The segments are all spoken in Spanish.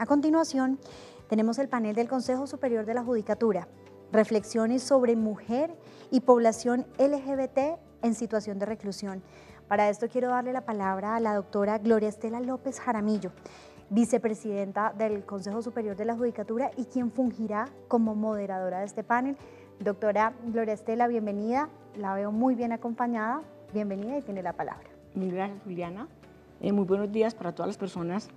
A continuación, tenemos el panel del Consejo Superior de la Judicatura, reflexiones sobre mujer y población LGBT en situación de reclusión. Para esto quiero darle la palabra a la doctora Gloria Estela López Jaramillo, vicepresidenta del Consejo Superior de la Judicatura y quien fungirá como moderadora de este panel. Doctora Gloria Estela, bienvenida, la veo muy bien acompañada, bienvenida y tiene la palabra. Mil gracias, Juliana. Muy buenos días para todas las personas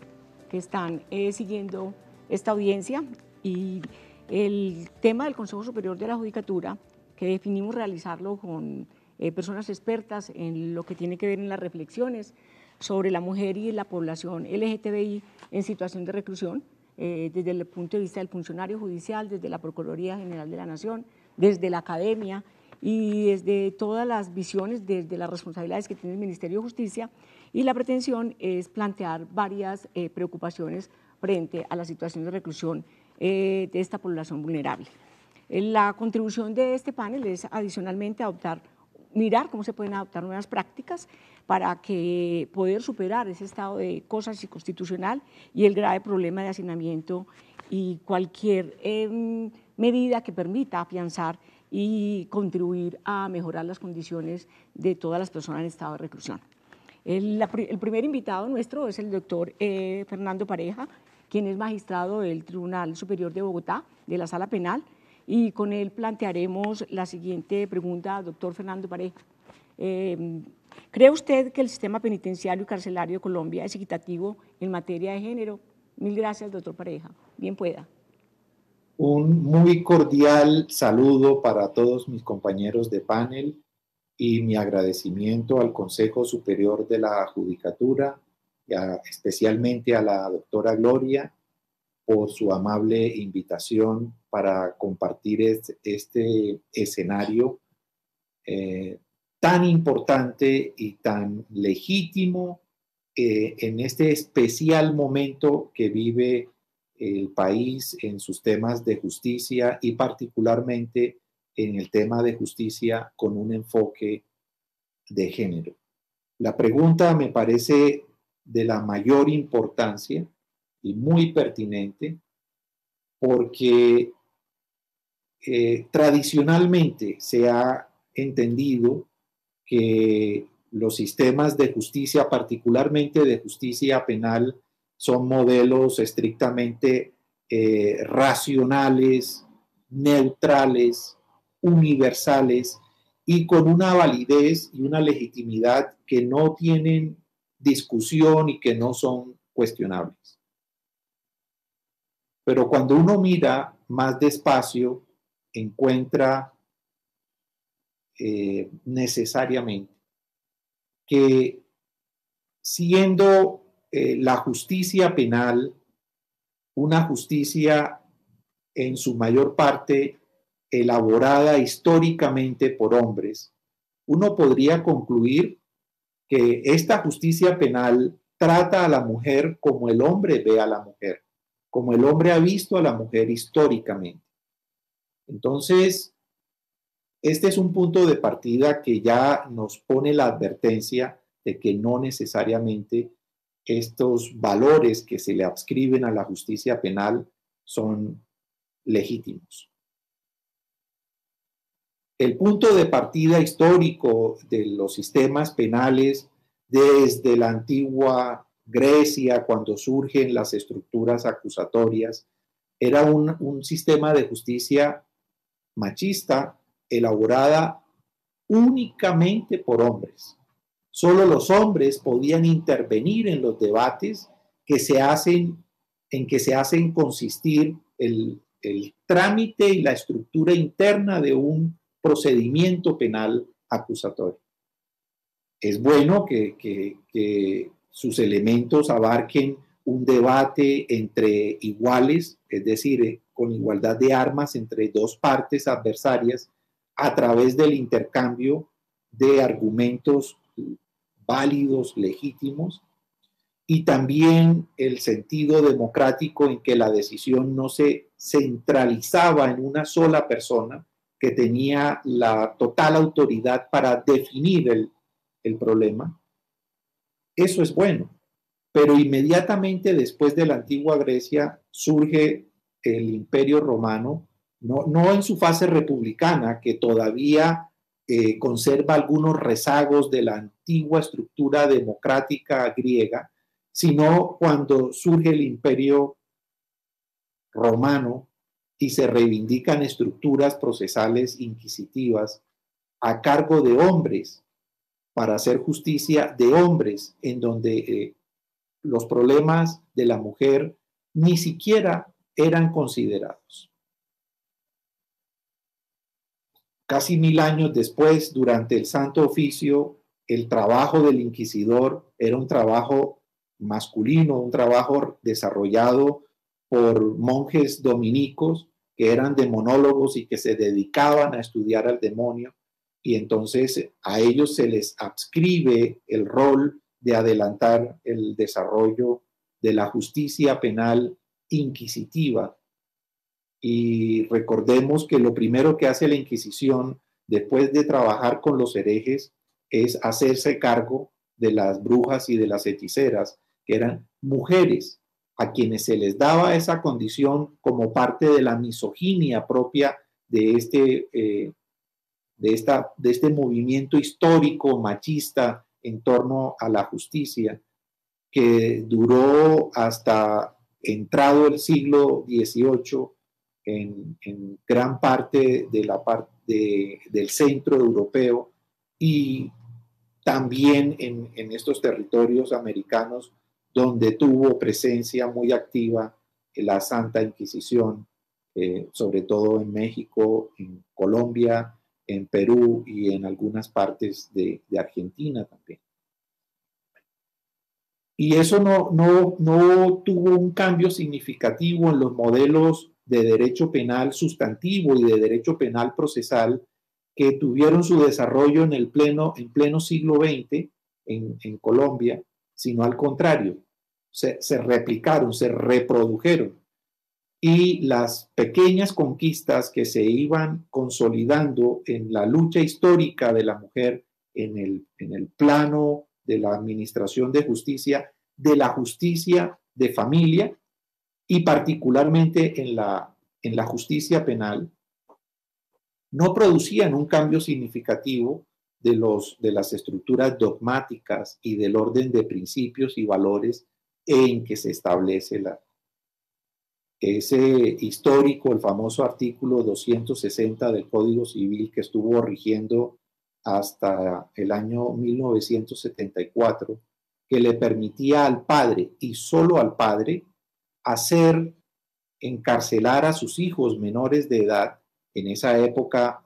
que están siguiendo esta audiencia. Y el tema del Consejo Superior de la Judicatura, que definimos realizarlo con personas expertas en lo que tiene que ver en las reflexiones sobre la mujer y la población LGTBI en situación de reclusión, desde el punto de vista del funcionario judicial, desde la Procuraduría General de la Nación, desde la academia y desde todas las visiones, desde las responsabilidades que tiene el Ministerio de Justicia, y la pretensión es plantear varias preocupaciones frente a la situación de reclusión de esta población vulnerable. La contribución de este panel es adicionalmente mirar cómo se pueden adoptar nuevas prácticas para que poder superar ese estado de cosas inconstitucional y el grave problema de hacinamiento y cualquier medida que permita afianzar y contribuir a mejorar las condiciones de todas las personas en estado de reclusión. El primer invitado nuestro es el doctor Fernando Pareja, quien es magistrado del Tribunal Superior de Bogotá, de la Sala Penal, y con él plantearemos la siguiente pregunta, doctor Fernando Pareja. ¿Cree usted que el sistema penitenciario y carcelario de Colombia es equitativo en materia de género? Mil gracias, doctor Pareja. Bien pueda. Un muy cordial saludo para todos mis compañeros de panel y mi agradecimiento al Consejo Superior de la Judicatura, y especialmente a la doctora Gloria, por su amable invitación para compartir este escenario tan importante y tan legítimo en este especial momento que vive el país en sus temas de justicia y particularmente en el tema de justicia con un enfoque de género. La pregunta me parece de la mayor importancia y muy pertinente porque tradicionalmente se ha entendido que los sistemas de justicia, particularmente de justicia penal, son modelos estrictamente racionales, neutrales, universales y con una validez y una legitimidad que no tienen discusión y que no son cuestionables. Pero cuando uno mira más despacio, encuentra necesariamente que siendo la justicia penal una justicia en su mayor parte elaborada históricamente por hombres, uno podría concluir que esta justicia penal trata a la mujer como el hombre ve a la mujer, como el hombre ha visto a la mujer históricamente. Entonces, este es un punto de partida que ya nos pone la advertencia de que no necesariamente estos valores que se le adscriben a la justicia penal son legítimos. El punto de partida histórico de los sistemas penales desde la antigua Grecia, cuando surgen las estructuras acusatorias, era un sistema de justicia machista elaborada únicamente por hombres. Solo los hombres podían intervenir en los debates que se hacen consistir el trámite y la estructura interna de un procedimiento penal acusatorio. Es bueno que sus elementos abarquen un debate entre iguales, es decir, con igualdad de armas entre dos partes adversarias a través del intercambio de argumentos válidos, legítimos, y también el sentido democrático en que la decisión no se centralizaba en una sola persona que tenía la total autoridad para definir el problema. Eso es bueno, pero inmediatamente después de la antigua Grecia surge el Imperio Romano, no en su fase republicana, que todavía conserva algunos rezagos de la antigua estructura democrática griega, sino cuando surge el Imperio Romano y se reivindican estructuras procesales inquisitivas a cargo de hombres para hacer justicia de hombres, en donde los problemas de la mujer ni siquiera eran considerados. Casi 1000 años después, durante el Santo Oficio, el trabajo del inquisidor era un trabajo masculino, un trabajo desarrollado por monjes dominicos que eran demonólogos y que se dedicaban a estudiar al demonio, y entonces a ellos se les adscribe el rol de adelantar el desarrollo de la justicia penal inquisitiva. Y recordemos que lo primero que hace la Inquisición después de trabajar con los herejes es hacerse cargo de las brujas y de las hechiceras, que eran mujeres a quienes se les daba esa condición como parte de la misoginia propia de este movimiento histórico machista en torno a la justicia, que duró hasta entrado el siglo XVIII en gran parte del centro europeo y también en estos territorios americanos donde tuvo presencia muy activa la Santa Inquisición, sobre todo en México, en Colombia, en Perú y en algunas partes de Argentina también. Y eso no tuvo un cambio significativo en los modelos de derecho penal sustantivo y de derecho penal procesal que tuvieron su desarrollo en pleno siglo XX en Colombia, sino al contrario, se replicaron, se reprodujeron. Y las pequeñas conquistas que se iban consolidando en la lucha histórica de la mujer en el plano de la administración de la justicia de familia y particularmente en la justicia penal, no producían un cambio significativo de las estructuras dogmáticas y del orden de principios y valores en que se establece ese histórico, el famoso artículo 260 del Código Civil que estuvo rigiendo hasta el año 1974, que le permitía al padre y solo al padre encarcelar a sus hijos menores de edad, en esa época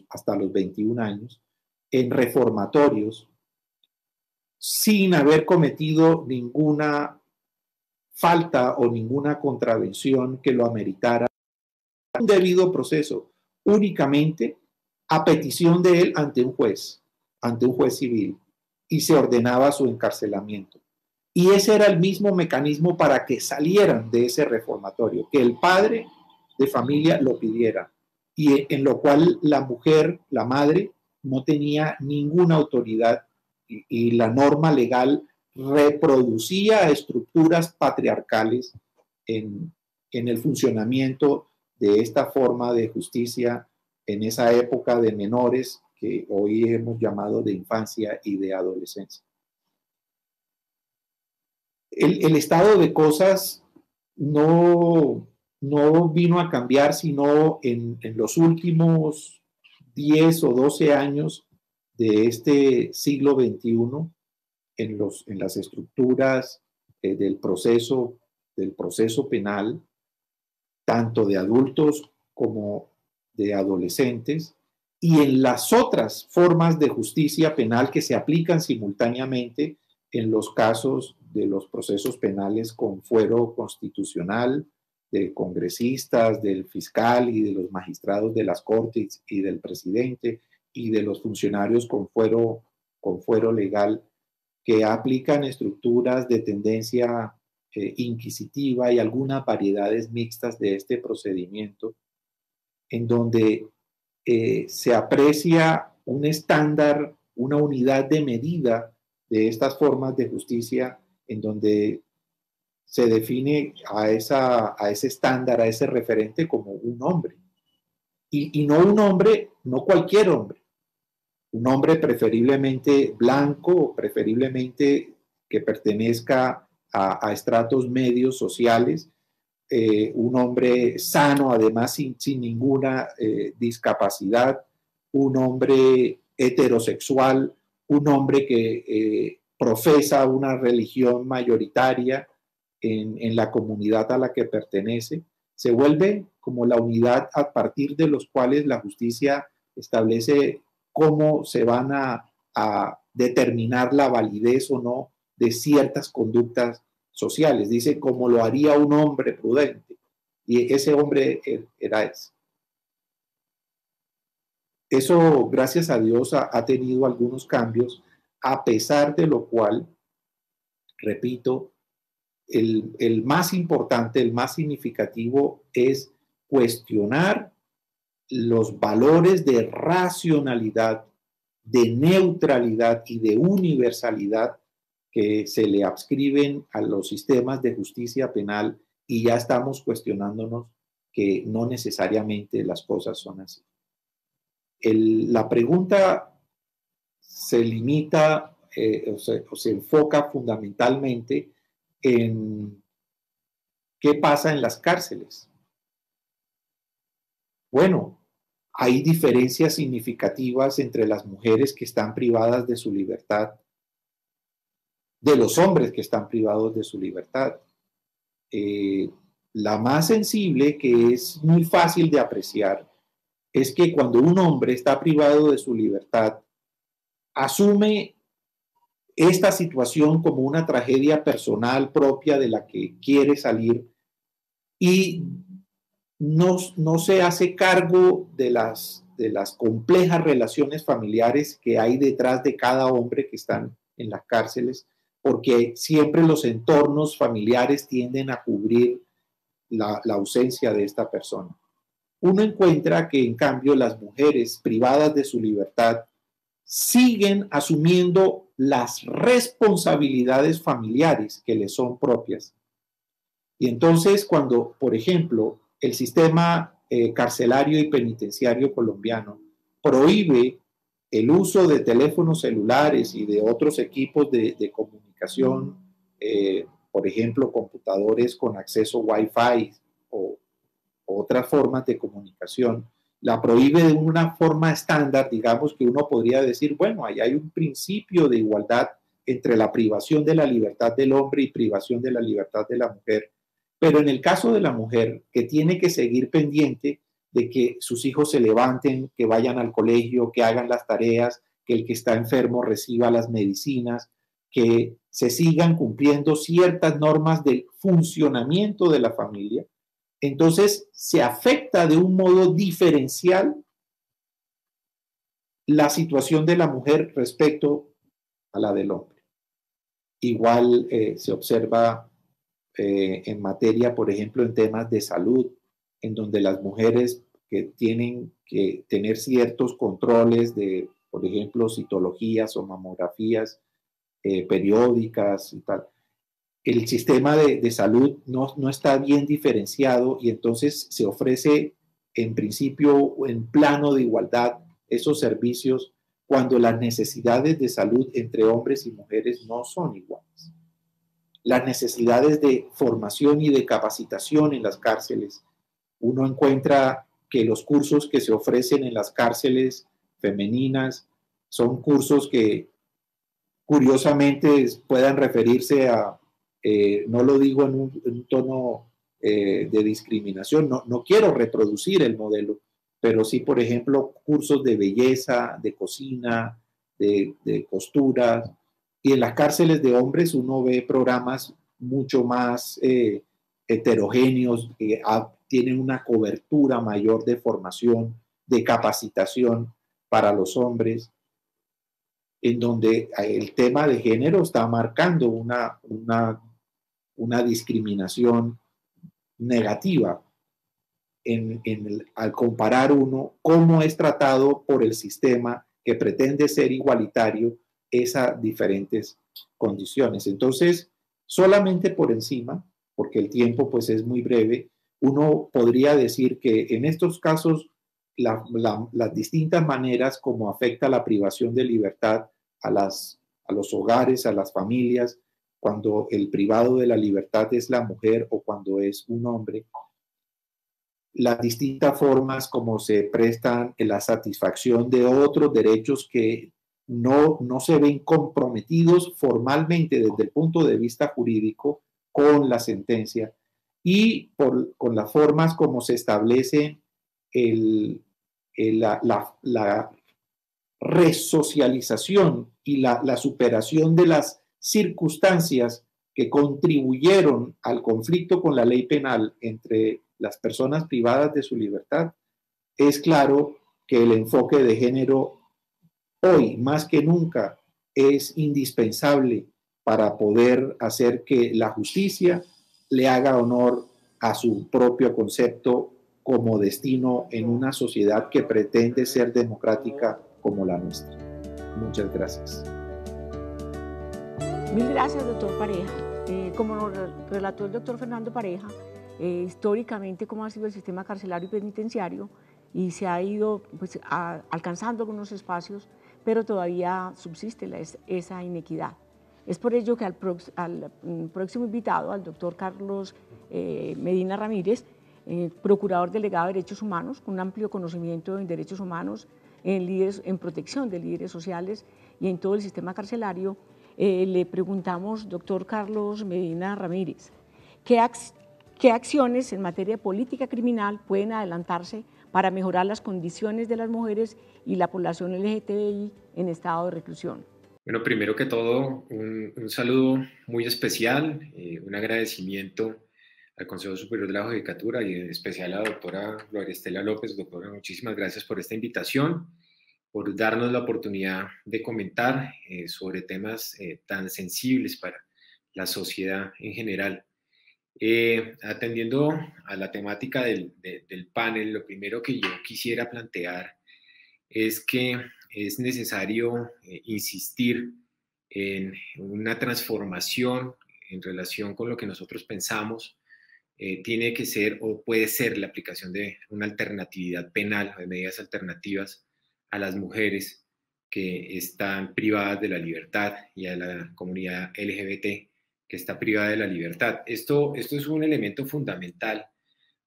hasta los 21 años, en reformatorios, sin haber cometido ninguna falta o ninguna contravención que lo ameritara, un debido proceso, únicamente a petición de él ante un juez civil, y se ordenaba su encarcelamiento. Y ese era el mismo mecanismo para que salieran de ese reformatorio, que el padre de familia lo pidiera, y en lo cual la mujer, la madre, no tenía ninguna autoridad y la norma legal reproducía estructuras patriarcales en el funcionamiento de esta forma de justicia en esa época de menores que hoy hemos llamado de infancia y de adolescencia. El estado de cosas no vino a cambiar sino en los últimos 10 o 12 años de este siglo XXI, en las estructuras del proceso penal, tanto de adultos como de adolescentes, y en las otras formas de justicia penal que se aplican simultáneamente en los casos de los procesos penales con fuero constitucional, de congresistas, del fiscal y de los magistrados de las cortes y del presidente y de los funcionarios con fuero legal, que aplican estructuras de tendencia inquisitiva y algunas variedades mixtas de este procedimiento, en donde se aprecia un estándar, una unidad de medida de estas formas de justicia en donde se define a ese estándar, a ese referente como un hombre. Y no un hombre, no cualquier hombre. Un hombre preferiblemente blanco, preferiblemente que pertenezca a estratos medios sociales, un hombre sano, además sin ninguna discapacidad, un hombre heterosexual, un hombre que profesa una religión mayoritaria en la comunidad a la que pertenece, se vuelve como la unidad a partir de los cuales la justicia establece cómo se van a determinar la validez o no de ciertas conductas sociales. Dice, como lo haría un hombre prudente. Y ese hombre era ese. Eso, gracias a Dios, ha tenido algunos cambios, a pesar de lo cual, repito, el más importante, el más significativo es cuestionar los valores de racionalidad, de neutralidad y de universalidad que se le adscriben a los sistemas de justicia penal, y ya estamos cuestionándonos que no necesariamente las cosas son así. La pregunta se limita o se enfoca fundamentalmente en qué pasa en las cárceles. Bueno, hay diferencias significativas entre las mujeres que están privadas de su libertad, de los hombres que están privados de su libertad. La más sensible, que es muy fácil de apreciar, es que cuando un hombre está privado de su libertad, asume esta situación como una tragedia personal propia de la que quiere salir y no se hace cargo de las complejas relaciones familiares que hay detrás de cada hombre que están en las cárceles, porque siempre los entornos familiares tienden a cubrir la ausencia de esta persona. Uno encuentra que, en cambio, las mujeres privadas de su libertad siguen asumiendo las responsabilidades familiares que les son propias. Y entonces, cuando, por ejemplo, el sistema carcelario y penitenciario colombiano prohíbe el uso de teléfonos celulares y de otros equipos de comunicación, por ejemplo, computadores con acceso Wi-Fi o otras formas de comunicación, la prohíbe de una forma estándar, digamos que uno podría decir, bueno, ahí hay un principio de igualdad entre la privación de la libertad del hombre y privación de la libertad de la mujer. Pero en el caso de la mujer, que tiene que seguir pendiente de que sus hijos se levanten, que vayan al colegio, que hagan las tareas, que el que está enfermo reciba las medicinas, que se sigan cumpliendo ciertas normas del funcionamiento de la familia, entonces se afecta de un modo diferencial la situación de la mujer respecto a la del hombre. Igual se observa en materia, por ejemplo, en temas de salud, en donde las mujeres que tienen que tener ciertos controles de, por ejemplo, citologías o mamografías periódicas y tal, el sistema de salud no está bien diferenciado, y entonces se ofrece en principio en plano de igualdad esos servicios cuando las necesidades de salud entre hombres y mujeres no son iguales. Las necesidades de formación y de capacitación en las cárceles. Uno encuentra que los cursos que se ofrecen en las cárceles femeninas son cursos que curiosamente puedan referirse a, no lo digo en un tono de discriminación, no quiero reproducir el modelo, pero sí, por ejemplo, cursos de belleza, de cocina, de costura. Y en las cárceles de hombres uno ve programas mucho más heterogéneos, que tienen una cobertura mayor de formación, de capacitación para los hombres, en donde el tema de género está marcando una discriminación negativa al comparar uno cómo es tratado por el sistema que pretende ser igualitario esas diferentes condiciones. Entonces, Solamente por encima, porque el tiempo pues es muy breve, uno podría decir que en estos casos las distintas maneras como afecta la privación de libertad a los hogares, a las familias, cuando el privado de la libertad es la mujer o cuando es un hombre, las distintas formas como se prestan en la satisfacción de otros derechos que no se ven comprometidos formalmente desde el punto de vista jurídico con la sentencia y con las formas como se establece la resocialización y la superación de las circunstancias que contribuyeron al conflicto con la ley penal entre las personas privadas de su libertad, es claro que el enfoque de género hoy más que nunca es indispensable para poder hacer que la justicia le haga honor a su propio concepto como destino en una sociedad que pretende ser democrática como la nuestra. Muchas gracias. Mil gracias, doctor Pareja. Como nos relató el doctor Fernando Pareja, históricamente cómo ha sido el sistema carcelario y penitenciario, y se ha ido pues, alcanzando algunos espacios, pero todavía subsiste esa inequidad. Es por ello que al próximo invitado, al doctor Carlos Medina Ramírez, procurador delegado de Derechos Humanos, con un amplio conocimiento en derechos humanos, en protección de líderes sociales y en todo el sistema carcelario, le preguntamos, doctor Carlos Medina Ramírez, ¿qué acciones en materia de política criminal pueden adelantarse para mejorar las condiciones de las mujeres y la población LGTBI en estado de reclusión? Bueno, primero que todo, un saludo muy especial, un agradecimiento al Consejo Superior de la Judicatura y en especial a la doctora Gloria Estela López. Doctora, muchísimas gracias por esta invitación, por darnos la oportunidad de comentar sobre temas tan sensibles para la sociedad en general. Atendiendo a la temática del panel, lo primero que yo quisiera plantear es que es necesario insistir en una transformación en relación con lo que nosotros pensamos. Tiene que ser o puede ser la aplicación de una alternatividad penal o de medidas alternativas a las mujeres que están privadas de la libertad y a la comunidad LGBT que está privada de la libertad. Esto es un elemento fundamental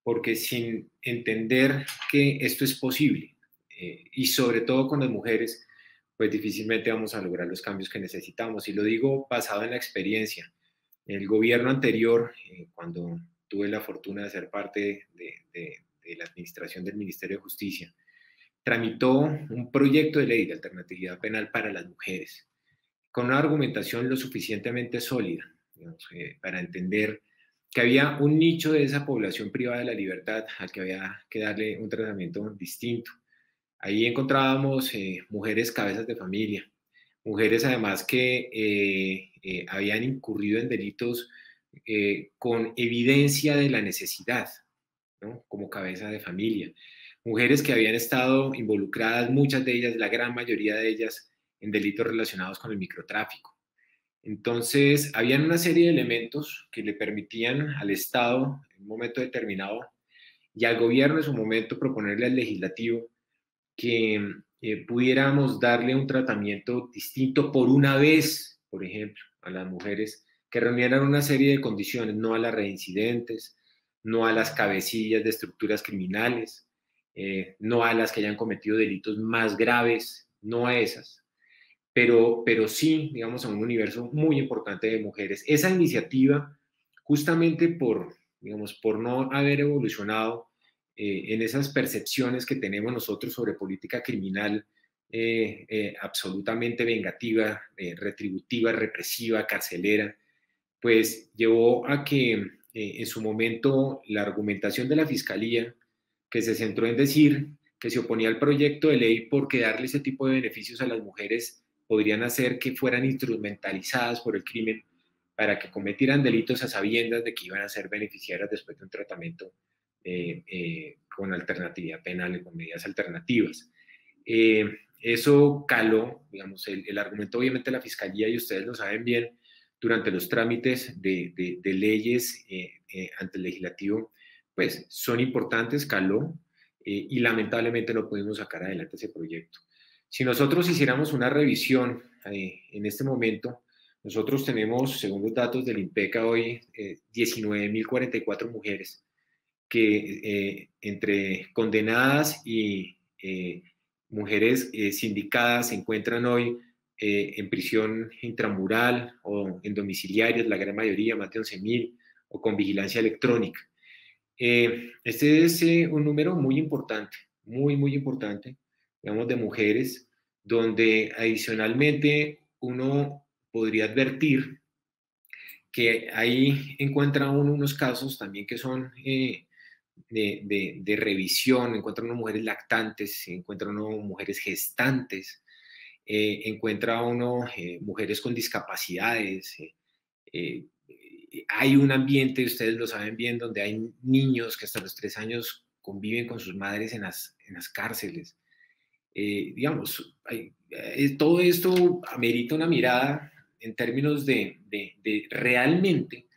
porque sin entender que esto es posible, y sobre todo con las mujeres, pues difícilmente vamos a lograr los cambios que necesitamos. Y lo digo basado en la experiencia. El gobierno anterior, cuando tuve la fortuna de ser parte de la administración del Ministerio de Justicia, tramitó un proyecto de ley de alternatividad penal para las mujeres, con una argumentación lo suficientemente sólida, digamos, para entender que había un nicho de esa población privada de la libertad al que había que darle un tratamiento distinto. Ahí encontrábamos mujeres cabezas de familia, mujeres además que habían incurrido en delitos con evidencia de la necesidad, ¿no? Como cabeza de familia. Mujeres que habían estado involucradas, muchas de ellas, la gran mayoría de ellas, en delitos relacionados con el microtráfico. Entonces, habían una serie de elementos que le permitían al Estado, en un momento determinado, y al gobierno en su momento, proponerle al legislativo que pudiéramos darle un tratamiento distinto por una vez, por ejemplo, a las mujeres que reunieran una serie de condiciones, no a las reincidentes, no a las cabecillas de estructuras criminales, no a las que hayan cometido delitos más graves, no a esas, pero sí, digamos, a un universo muy importante de mujeres. Esa iniciativa, justamente digamos, por no haber evolucionado en esas percepciones que tenemos nosotros sobre política criminal absolutamente vengativa, retributiva, represiva, carcelera, pues llevó a que en su momento la argumentación de la Fiscalía, que se centró en decir que se oponía al proyecto de ley porque darle ese tipo de beneficios a las mujeres podrían hacer que fueran instrumentalizadas por el crimen para que cometieran delitos a sabiendas de que iban a ser beneficiarias después de un tratamiento con alternatividad penal, con medidas alternativas. Eso caló, digamos, el argumento obviamente de la Fiscalía, y ustedes lo saben bien, durante los trámites de leyes ante el legislativo, pues son importantes, caló, y lamentablemente no pudimos sacar adelante ese proyecto. Si nosotros hiciéramos una revisión en este momento, nosotros tenemos, según los datos del INPECA hoy, 19.044 mujeres que entre condenadas y mujeres sindicadas se encuentran hoy en prisión intramural o en domiciliarias, la gran mayoría, más de 11.000, o con vigilancia electrónica. Este es un número muy importante, muy importante, digamos, de mujeres, donde adicionalmente uno podría advertir que ahí encuentra uno unos casos también que son de revisión, encuentra uno mujeres lactantes, encuentra uno mujeres gestantes, encuentra uno mujeres con discapacidades, hay un ambiente, ustedes lo saben bien, donde hay niños que hasta los 3 años conviven con sus madres en las cárceles. Digamos, todo esto amerita una mirada en términos de realmente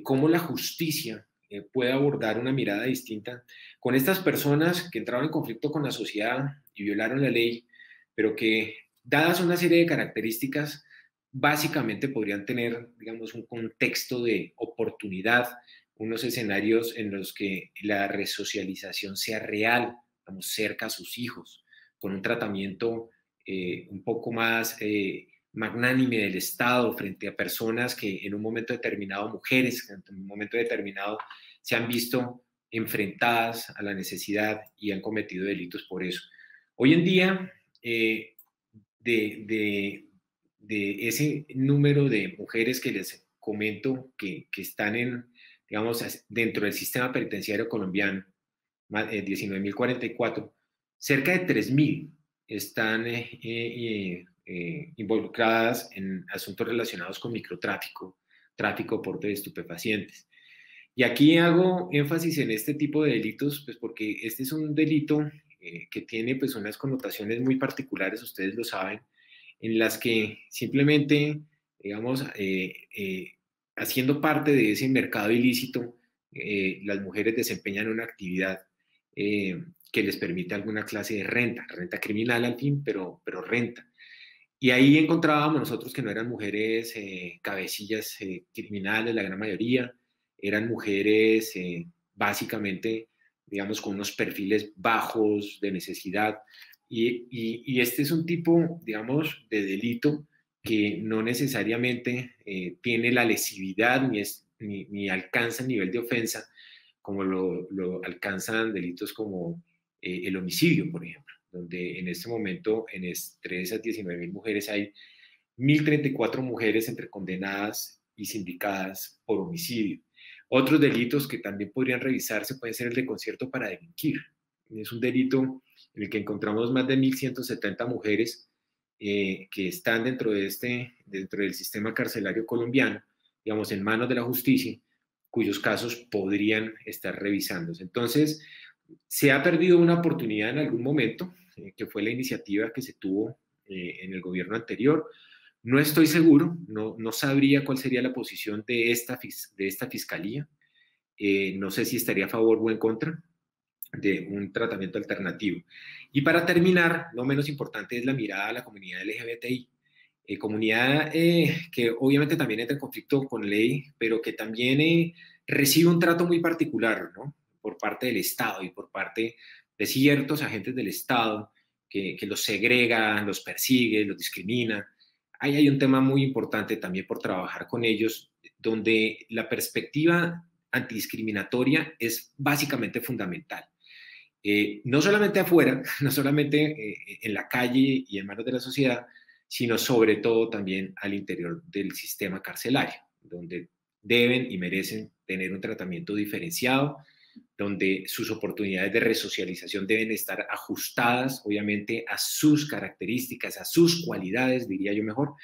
cómo la justicia puede abordar una mirada distinta con estas personas que entraron en conflicto con la sociedad y violaron la ley, pero que, dadas una serie de características, básicamente podrían tener, digamos, un contexto de oportunidad, unos escenarios en los que la resocialización sea real, vamos, cerca a sus hijos, con un tratamiento un poco más magnánime del Estado frente a personas que en un momento determinado, mujeres que en un momento determinado se han visto enfrentadas a la necesidad y han cometido delitos por eso. Hoy en día, de ese número de mujeres que les comento que están digamos, dentro del sistema penitenciario colombiano, 19.044, cerca de 3.000 están involucradas en asuntos relacionados con microtráfico, tráfico, porte de estupefacientes. Y aquí hago énfasis en este tipo de delitos, pues porque este es un delito que tiene pues unas connotaciones muy particulares, ustedes lo saben, en las que simplemente, digamos, haciendo parte de ese mercado ilícito, las mujeres desempeñan una actividad que les permite alguna clase de renta, renta criminal al fin, pero renta. Y ahí encontrábamos nosotros que no eran mujeres cabecillas criminales, la gran mayoría, eran mujeres básicamente, digamos, con unos perfiles bajos de necesidad. Y este es un tipo, digamos, de delito que no necesariamente tiene la lesividad ni alcanza el nivel de ofensa como lo alcanzan delitos como el homicidio, por ejemplo, donde en este momento, entre esas 19.000 mujeres, hay 1.034 mujeres entre condenadas y sindicadas por homicidio. Otros delitos que también podrían revisarse pueden ser el de concierto para delinquir. Es un delito en el que encontramos más de 1.170 mujeres que están dentro del sistema carcelario colombiano, digamos, en manos de la justicia, cuyos casos podrían estar revisándose. Entonces, se ha perdido una oportunidad en algún momento, que fue la iniciativa que se tuvo en el gobierno anterior. No estoy seguro, no sabría cuál sería la posición de esta fiscalía. No sé si estaría a favor o en contra de un tratamiento alternativo. Y para terminar, no menos importante es la mirada a la comunidad LGBTI. Comunidad que obviamente también entra en conflicto con ley, pero que también recibe un trato muy particular, ¿no? Por parte del Estado y por parte de ciertos agentes del Estado que los segrega, los persigue, los discrimina. Ahí hay un tema muy importante también por trabajar con ellos, donde la perspectiva antidiscriminatoria es básicamente fundamental. No solamente afuera, no solamente en la calle y en manos de la sociedad, sino sobre todo también al interior del sistema carcelario, donde deben y merecen tener un tratamiento diferenciado, donde sus oportunidades de resocialización deben estar ajustadas, obviamente, a sus características, a sus cualidades, diría yo mejor.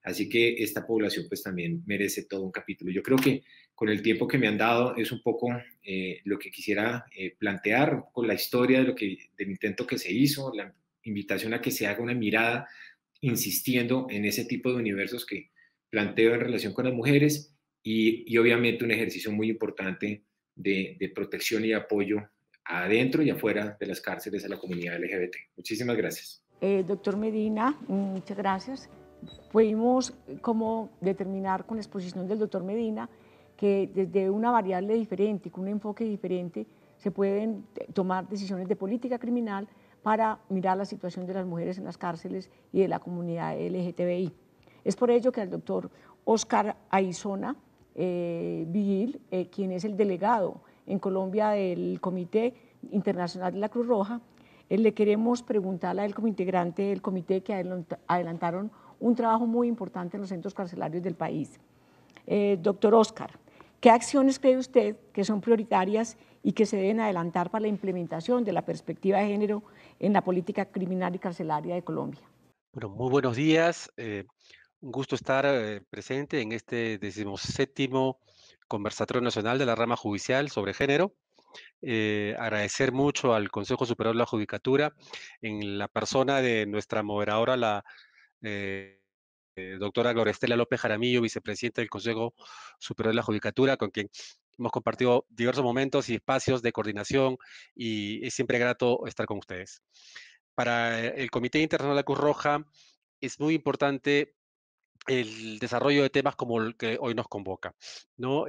Así que esta población pues también merece todo un capítulo. Yo creo que con el tiempo que me han dado es un poco lo que quisiera plantear, con la historia del intento que se hizo, la invitación a que se haga una mirada insistiendo en ese tipo de universos que planteo en relación con las mujeres y obviamente un ejercicio muy importante de protección y apoyo adentro y afuera de las cárceles a la comunidad LGBT. Muchísimas gracias. Doctor Medina, muchas gracias. Pudimos como determinar con la exposición del doctor Medina que desde una variable diferente, con un enfoque diferente, se pueden tomar decisiones de política criminal para mirar la situación de las mujeres en las cárceles y de la comunidad LGTBI. Es por ello que el doctor Oscar Aizona Vigil, quien es el delegado en Colombia del Comité Internacional de la Cruz Roja, le queremos preguntarle a él como integrante del comité que adelantaron un trabajo muy importante en los centros carcelarios del país. Doctor Oscar, ¿qué acciones cree usted que son prioritarias y que se deben adelantar para la implementación de la perspectiva de género en la política criminal y carcelaria de Colombia? Bueno, muy buenos días. Un gusto estar presente en este 17º Conversatorio Nacional de la Rama Judicial sobre Género. Agradecer mucho al Consejo Superior de la Judicatura en la persona de nuestra moderadora, la doctora Gloria Estela López Jaramillo, vicepresidenta del Consejo Superior de la Judicatura, con quien hemos compartido diversos momentos y espacios de coordinación y es siempre grato estar con ustedes. Para el Comité Internacional de la Cruz Roja es muy importante el desarrollo de temas como el que hoy nos convoca, ¿no?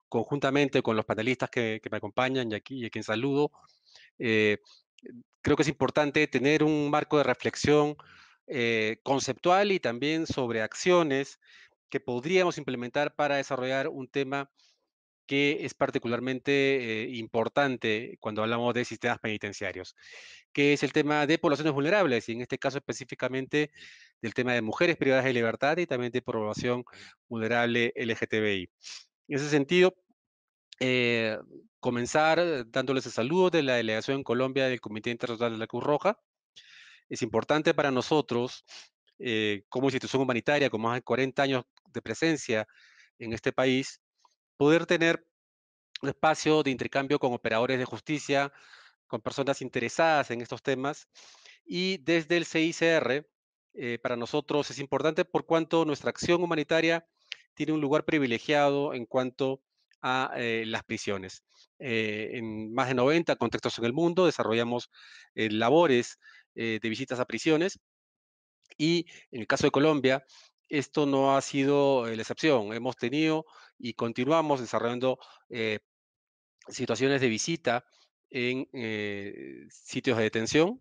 Conjuntamente con los panelistas que me acompañan y a quien saludo, eh, creo que es importante tener un marco de reflexión conceptual y también sobre acciones que podríamos implementar para desarrollar un tema que es particularmente importante cuando hablamos de sistemas penitenciarios, que es el tema de poblaciones vulnerables, y en este caso específicamente del tema de mujeres privadas de libertad y también de población vulnerable LGTBI. En ese sentido, eh, comenzar dándoles el saludo de la delegación en Colombia del Comité Internacional de la Cruz Roja. Es importante para nosotros, como institución humanitaria con más de 40 años de presencia en este país, poder tener un espacio de intercambio con operadores de justicia, con personas interesadas en estos temas. Y desde el CICR, para nosotros es importante por cuanto nuestra acción humanitaria tiene un lugar privilegiado en cuanto a las prisiones. En más de 90 contextos en el mundo desarrollamos labores de visitas a prisiones y en el caso de Colombia, esto no ha sido la excepción. Hemos tenido y continuamos desarrollando situaciones de visita en sitios de detención,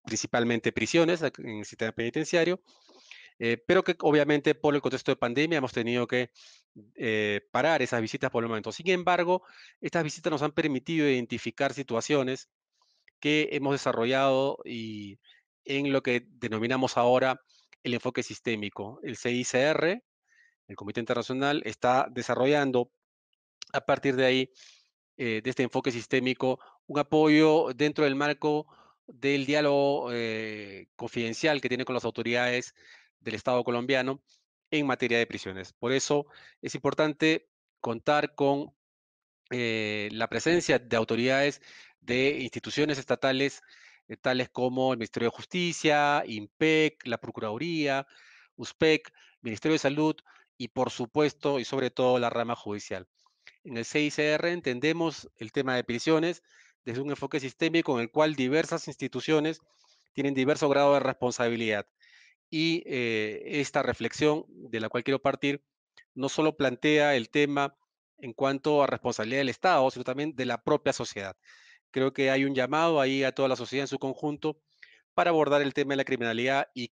principalmente prisiones en el sistema penitenciario, pero que obviamente por el contexto de pandemia hemos tenido que parar esas visitas por el momento. Sin embargo, estas visitas nos han permitido identificar situaciones que hemos desarrollado y en lo que denominamos ahora el enfoque sistémico. El CICR, el Comité Internacional, está desarrollando a partir de ahí de este enfoque sistémico, un apoyo dentro del marco del diálogo confidencial que tiene con las autoridades del Estado colombiano en materia de prisiones. Por eso es importante contar con la presencia de autoridades de instituciones estatales, tales como el Ministerio de Justicia, INPEC, la Procuraduría, USPEC, Ministerio de Salud y, por supuesto, y sobre todo, la rama judicial. En el CICR entendemos el tema de prisiones desde un enfoque sistémico en el cual diversas instituciones tienen diverso grado de responsabilidad. Y esta reflexión de la cual quiero partir no solo plantea el tema en cuanto a responsabilidad del Estado, sino también de la propia sociedad. Creo que hay un llamado ahí a toda la sociedad en su conjunto para abordar el tema de la criminalidad y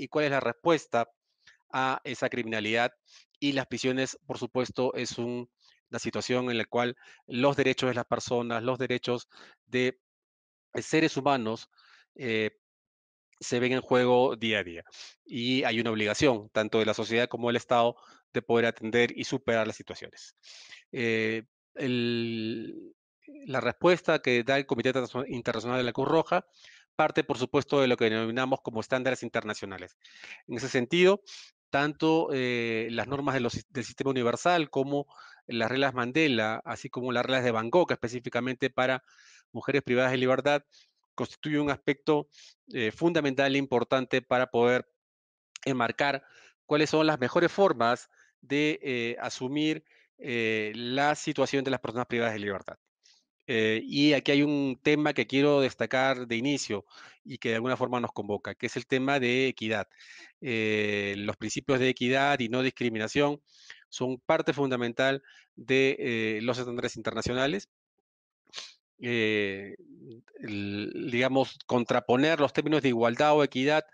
cuál es la respuesta a esa criminalidad. Y las prisiones, por supuesto, es una situación en la cual los derechos de las personas, los derechos de seres humanos eh, se ven en juego día a día. Y hay una obligación, tanto de la sociedad como del Estado, de poder atender y superar las situaciones. Eh, el- la respuesta que da el Comité Internacional de la Cruz Roja parte, por supuesto, de lo que denominamos como estándares internacionales. En ese sentido, tanto las normas del sistema universal como las reglas Mandela, así como las reglas de Bangkok, específicamente para mujeres privadas de libertad, constituye un aspecto fundamental e importante para poder enmarcar cuáles son las mejores formas de asumir la situación de las personas privadas de libertad. Y aquí hay un tema que quiero destacar de inicio y que de alguna forma nos convoca, que es el tema de equidad. Los principios de equidad y no discriminación son parte fundamental de los estándares internacionales. Digamos, contraponer los términos de igualdad o equidad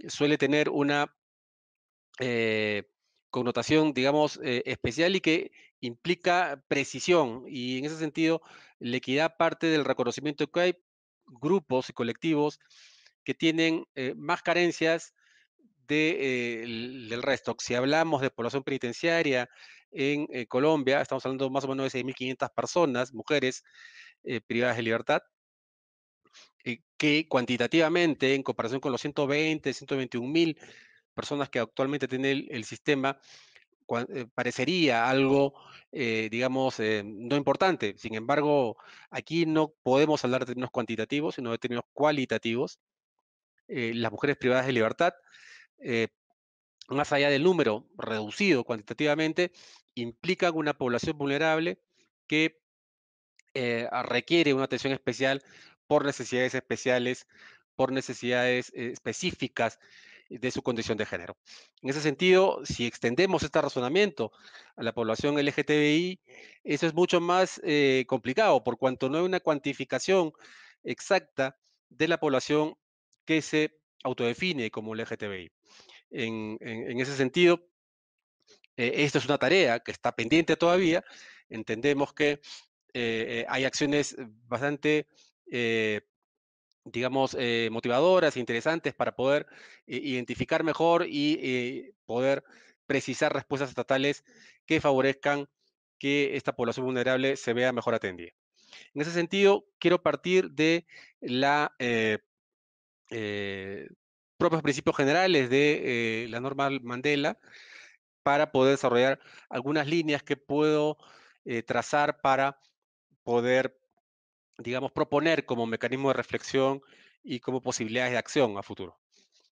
suele tener una eh, connotación, digamos, especial y que implica precisión. Y en ese sentido, la equidad parte del reconocimiento que hay grupos y colectivos que tienen más carencias del resto. Si hablamos de población penitenciaria en Colombia, estamos hablando más o menos de 6.500 personas, mujeres privadas de libertad, que cuantitativamente, en comparación con los 120, 121.000 personas que actualmente tiene el sistema, parecería algo, digamos, no importante. Sin embargo, aquí no podemos hablar de términos cuantitativos, sino de términos cualitativos. Las mujeres privadas de libertad, eh, más allá del número reducido cuantitativamente, implican una población vulnerable que requiere una atención especial por necesidades especiales, por necesidades específicas de su condición de género. En ese sentido, si extendemos este razonamiento a la población LGTBI, eso es mucho más complicado, por cuanto no hay una cuantificación exacta de la población que se autodefine como LGTBI. En ese sentido, esta es una tarea que está pendiente todavía. Entendemos que hay acciones bastante, eh, digamos, motivadoras e interesantes para poder identificar mejor y poder precisar respuestas estatales que favorezcan que esta población vulnerable se vea mejor atendida. En ese sentido, quiero partir de la eh, propios principios generales de la norma Mandela para poder desarrollar algunas líneas que puedo trazar para poder, digamos, proponer como mecanismo de reflexión y como posibilidades de acción a futuro.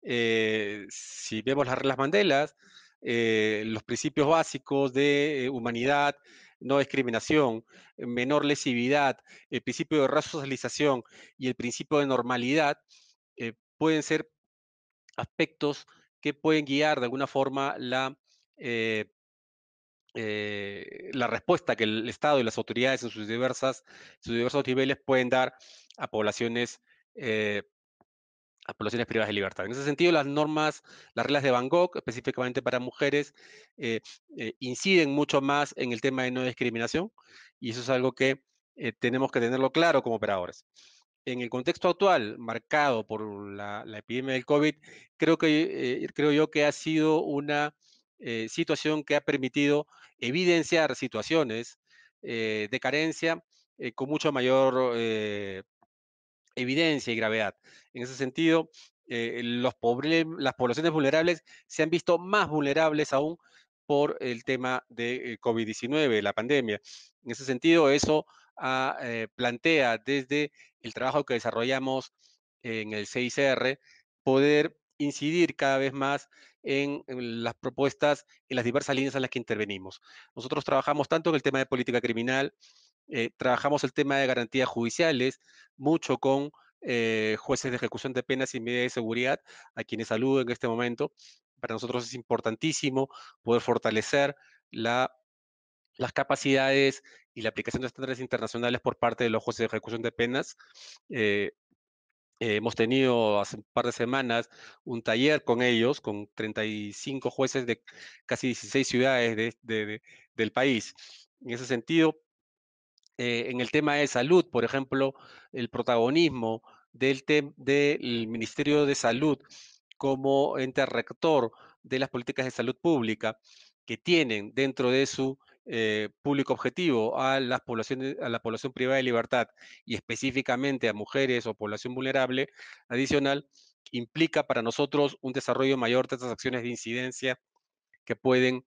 Si vemos las reglas Mandela, los principios básicos de humanidad, no discriminación, menor lesividad, el principio de resocialización y el principio de normalidad, pueden ser aspectos que pueden guiar de alguna forma eh, la respuesta que el Estado y las autoridades en sus diversos niveles pueden dar a poblaciones, eh, a poblaciones privadas de libertad. En ese sentido, las normas, las reglas de Bangkok, específicamente para mujeres, eh, inciden mucho más en el tema de no discriminación, y eso es algo que tenemos que tenerlo claro como operadores. En el contexto actual, marcado por la epidemia del COVID, creo yo que ha sido una situación que ha permitido evidenciar situaciones de carencia con mucho mayor evidencia y gravedad. En ese sentido, las poblaciones vulnerables se han visto más vulnerables aún por el tema de COVID-19, la pandemia. En ese sentido, eso plantea desde el trabajo que desarrollamos en el CICR, poder incidir cada vez más en las propuestas, en las diversas líneas en las que intervenimos. Nosotros trabajamos tanto en el tema de política criminal, trabajamos el tema de garantías judiciales, mucho con jueces de ejecución de penas y medidas de seguridad, a quienes saludo en este momento. Para nosotros es importantísimo poder fortalecer las capacidades y la aplicación de estándares internacionales por parte de los jueces de ejecución de penas. Eh, Hemos tenido hace un par de semanas un taller con ellos, con 35 jueces de casi 16 ciudades del país. En ese sentido, en el tema de salud, por ejemplo, el protagonismo del Ministerio de Salud como ente rector de las políticas de salud pública que tienen dentro de su público objetivo a a la población privada de libertad y específicamente a mujeres o población vulnerable adicional, implica para nosotros un desarrollo mayor de estas acciones de incidencia que pueden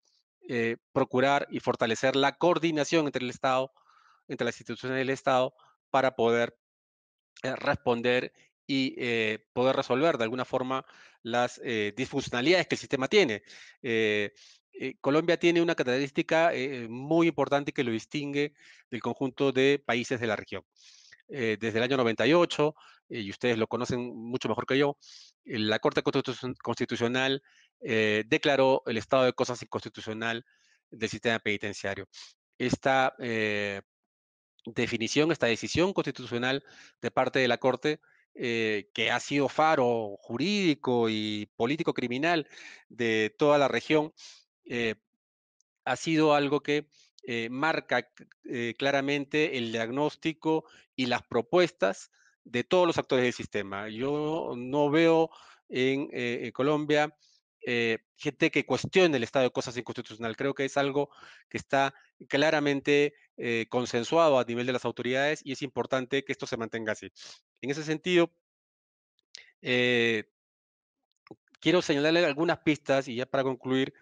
procurar y fortalecer la coordinación entre el Estado, entre las instituciones del Estado, para poder responder y poder resolver de alguna forma las disfuncionalidades que el sistema tiene. Colombia tiene una característica muy importante que lo distingue del conjunto de países de la región. Desde el año 98, y ustedes lo conocen mucho mejor que yo, la Corte Constitucional declaró el estado de cosas inconstitucional del sistema penitenciario. Esta definición, esta decisión constitucional de parte de la Corte, que ha sido faro jurídico y político criminal de toda la región, ha sido algo que marca claramente el diagnóstico y las propuestas de todos los actores del sistema. Yo no veo en Colombia gente que cuestione el estado de cosas inconstitucional. Creo que es algo que está claramente consensuado a nivel de las autoridades y es importante que esto se mantenga así. En ese sentido, eh, quiero señalarle algunas pistas y ya para concluir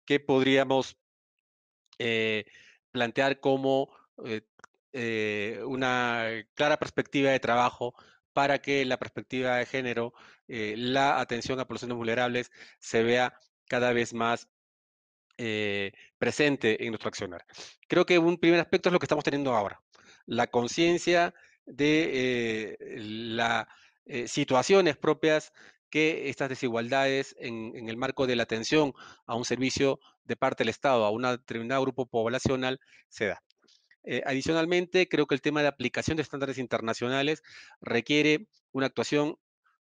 que podríamos eh, plantear como eh, una clara perspectiva de trabajo para que la perspectiva de género, la atención a poblaciones vulnerables se vea cada vez más presente en nuestro accionar. Creo que un primer aspecto es lo que estamos teniendo ahora, la conciencia de las situaciones propias que estas desigualdades en el marco de la atención a un servicio de parte del Estado, a un determinado grupo poblacional, se da. Adicionalmente, creo que el tema de aplicación de estándares internacionales requiere una actuación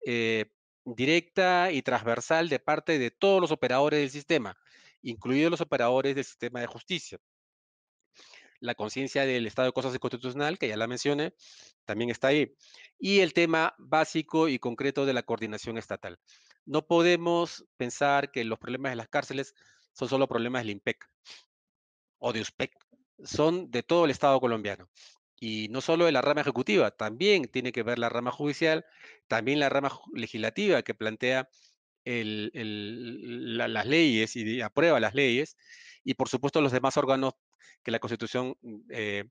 eh, directa y transversal de parte de todos los operadores del sistema, incluidos los operadores del sistema de justicia. La conciencia del estado de cosas inconstitucional, que ya la mencioné, también está ahí. Y el tema básico y concreto de la coordinación estatal. No podemos pensar que los problemas de las cárceles son solo problemas del IMPEC o de USPEC, son de todo el Estado colombiano. Y no solo de la rama ejecutiva, también tiene que ver la rama judicial, también la rama legislativa que plantea las leyes y aprueba las leyes, y por supuesto los demás órganos que la Constitución de,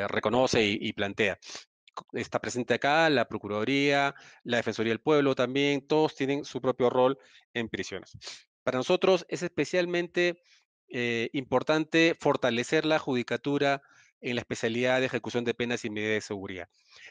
reconoce y plantea. Está presente acá la Procuraduría, la Defensoría del Pueblo también, todos tienen su propio rol en prisiones. Para nosotros es especialmente importante fortalecer la judicatura en la especialidad de ejecución de penas y medidas de seguridad.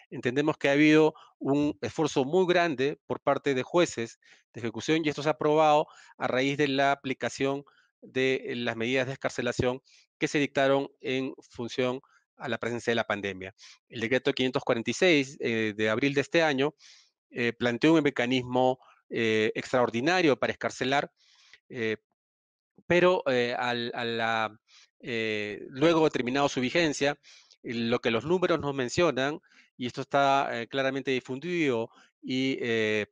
Entendemos que ha habido un esfuerzo muy grande por parte de jueces de ejecución y esto se ha aprobado a raíz de la aplicación de las medidas de excarcelación que se dictaron en función a la presencia de la pandemia. El decreto 546 de abril de este año planteó un mecanismo extraordinario para excarcelar, pero luego de terminado su vigencia, lo que los números nos mencionan, y esto está claramente difundido y es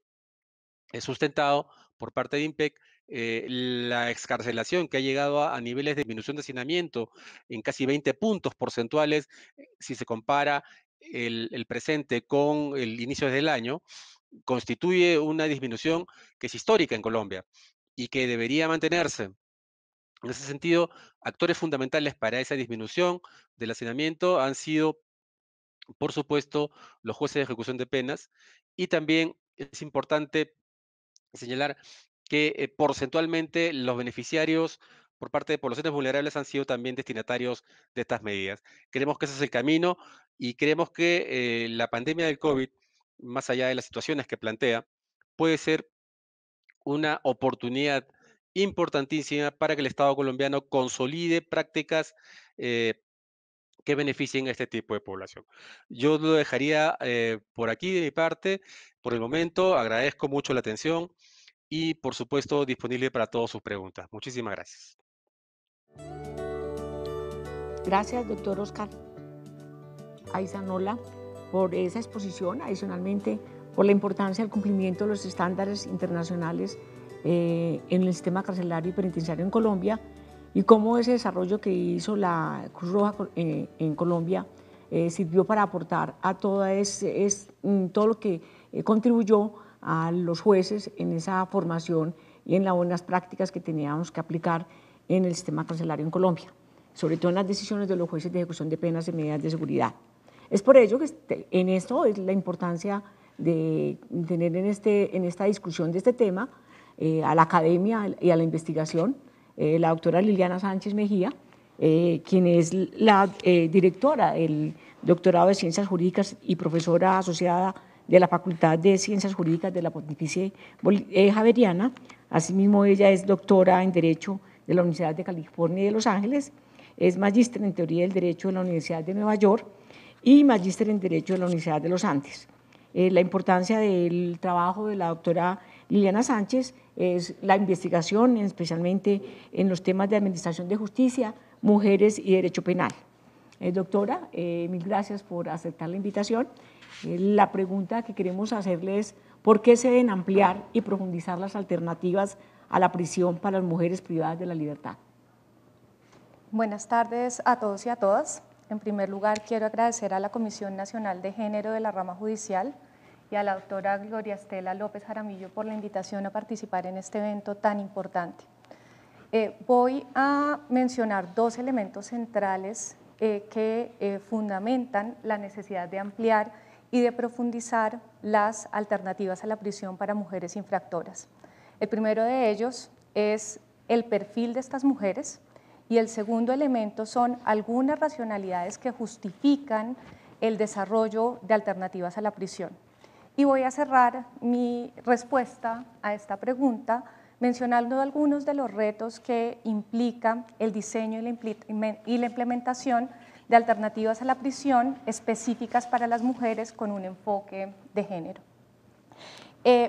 sustentado por parte de IMPEC, la excarcelación que ha llegado a niveles de disminución de hacinamiento en casi 20 puntos porcentuales, si se compara el presente con el inicio del año, constituye una disminución que es histórica en Colombia y que debería mantenerse. En ese sentido, actores fundamentales para esa disminución del hacinamiento han sido, por supuesto, los jueces de ejecución de penas y también es importante señalar que porcentualmente los beneficiarios por parte de poblaciones vulnerables han sido también destinatarios de estas medidas. Creemos que ese es el camino y creemos que la pandemia del COVID, más allá de las situaciones que plantea, puede ser una oportunidad importantísima para que el Estado colombiano consolide prácticas que beneficien a este tipo de población. Yo lo dejaría por aquí de mi parte. Por el momento, agradezco mucho la atención y, por supuesto, disponible para todas sus preguntas. Muchísimas gracias. Gracias, doctor Oscar Aizanola, por esa exposición. Adicionalmente, por la importancia del cumplimiento de los estándares internacionales en el sistema carcelario y penitenciario en Colombia y cómo ese desarrollo que hizo la Cruz Roja en Colombia sirvió para aportar a todo lo que contribuyó a los jueces en esa formación y en las buenas prácticas que teníamos que aplicar en el sistema carcelario en Colombia, sobre todo en las decisiones de los jueces de ejecución de penas y medidas de seguridad. Es por ello que en esto es la importancia de tener en esta discusión de este tema a la academia y a la investigación, la doctora Liliana Sánchez Mejía, quien es la directora del doctorado de Ciencias Jurídicas y profesora asociada de la Facultad de Ciencias Jurídicas de la Pontificia Javeriana. Asimismo, ella es doctora en Derecho de la Universidad de California de Los Ángeles, es magíster en Teoría del Derecho de la Universidad de Nueva York y magíster en Derecho de la Universidad de los Andes. La importancia del trabajo de la doctora Liliana Sánchez es la investigación, especialmente en los temas de administración de justicia, mujeres y derecho penal. Doctora, mil gracias por aceptar la invitación. La pregunta que queremos hacerle es ¿por qué se deben ampliar y profundizar las alternativas a la prisión para las mujeres privadas de la libertad? Buenas tardes a todos y a todas. En primer lugar, quiero agradecer a la Comisión Nacional de Género de la Rama Judicial y a la doctora Gloria Estela López Jaramillo por la invitación a participar en este evento tan importante. Voy a mencionar dos elementos centrales que fundamentan la necesidad de ampliar y de profundizar las alternativas a la prisión para mujeres infractoras. El primero de ellos es el perfil de estas mujeres y el segundo elemento son algunas racionalidades que justifican el desarrollo de alternativas a la prisión. Y voy a cerrar mi respuesta a esta pregunta mencionando algunos de los retos que implica el diseño y la implementación de alternativas a la prisión específicas para las mujeres con un enfoque de género.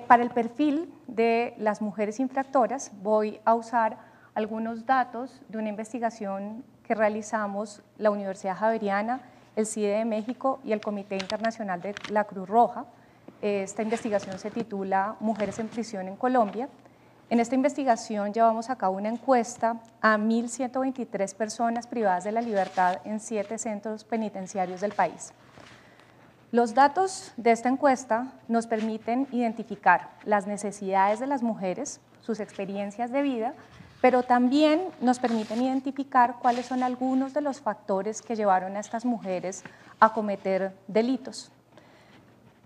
Para el perfil de las mujeres infractoras voy a usar algunos datos de una investigación que realizamos la Universidad Javeriana, el CIDE de México y el Comité Internacional de la Cruz Roja. Esta investigación se titula Mujeres en prisión en Colombia. En esta investigación llevamos a cabo una encuesta a 1.123 personas privadas de la libertad en 7 centros penitenciarios del país. Los datos de esta encuesta nos permiten identificar las necesidades de las mujeres, sus experiencias de vida, pero también nos permiten identificar cuáles son algunos de los factores que llevaron a estas mujeres a cometer delitos.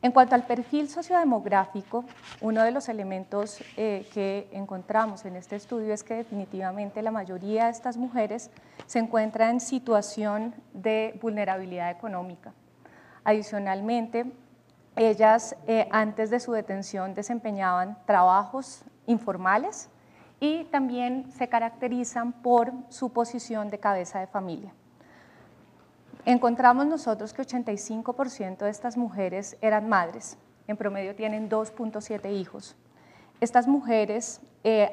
En cuanto al perfil sociodemográfico, uno de los elementos que encontramos en este estudio es que definitivamente la mayoría de estas mujeres se encuentra en situación de vulnerabilidad económica. Adicionalmente, ellas antes de su detención desempeñaban trabajos informales y también se caracterizan por su posición de cabeza de familia. Encontramos nosotros que 85% de estas mujeres eran madres, en promedio tienen 2.7 hijos. Estas mujeres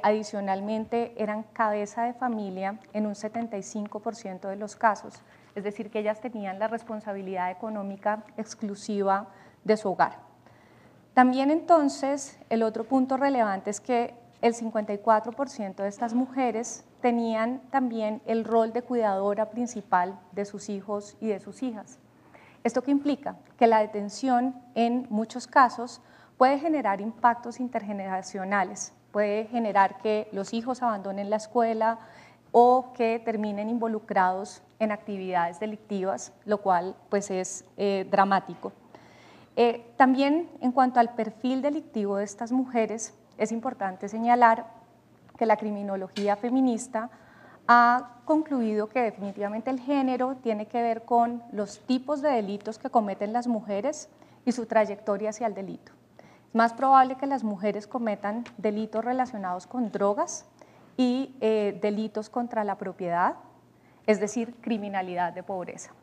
adicionalmente eran cabeza de familia en un 75% de los casos, es decir, que ellas tenían la responsabilidad económica exclusiva de su hogar. También entonces el otro punto relevante es que el 54% de estas mujeres tenían también el rol de cuidadora principal de sus hijos y de sus hijas. ¿Esto qué implica? Que la detención en muchos casos puede generar impactos intergeneracionales, puede generar que los hijos abandonen la escuela o que terminen involucrados en actividades delictivas, lo cual pues es dramático. También en cuanto al perfil delictivo de estas mujeres, es importante señalar que la criminología feminista ha concluido que definitivamente el género tiene que ver con los tipos de delitos que cometen las mujeres y su trayectoria hacia el delito. Es más probable que las mujeres cometan delitos relacionados con drogas y delitos contra la propiedad, es decir, criminalidad de pobreza.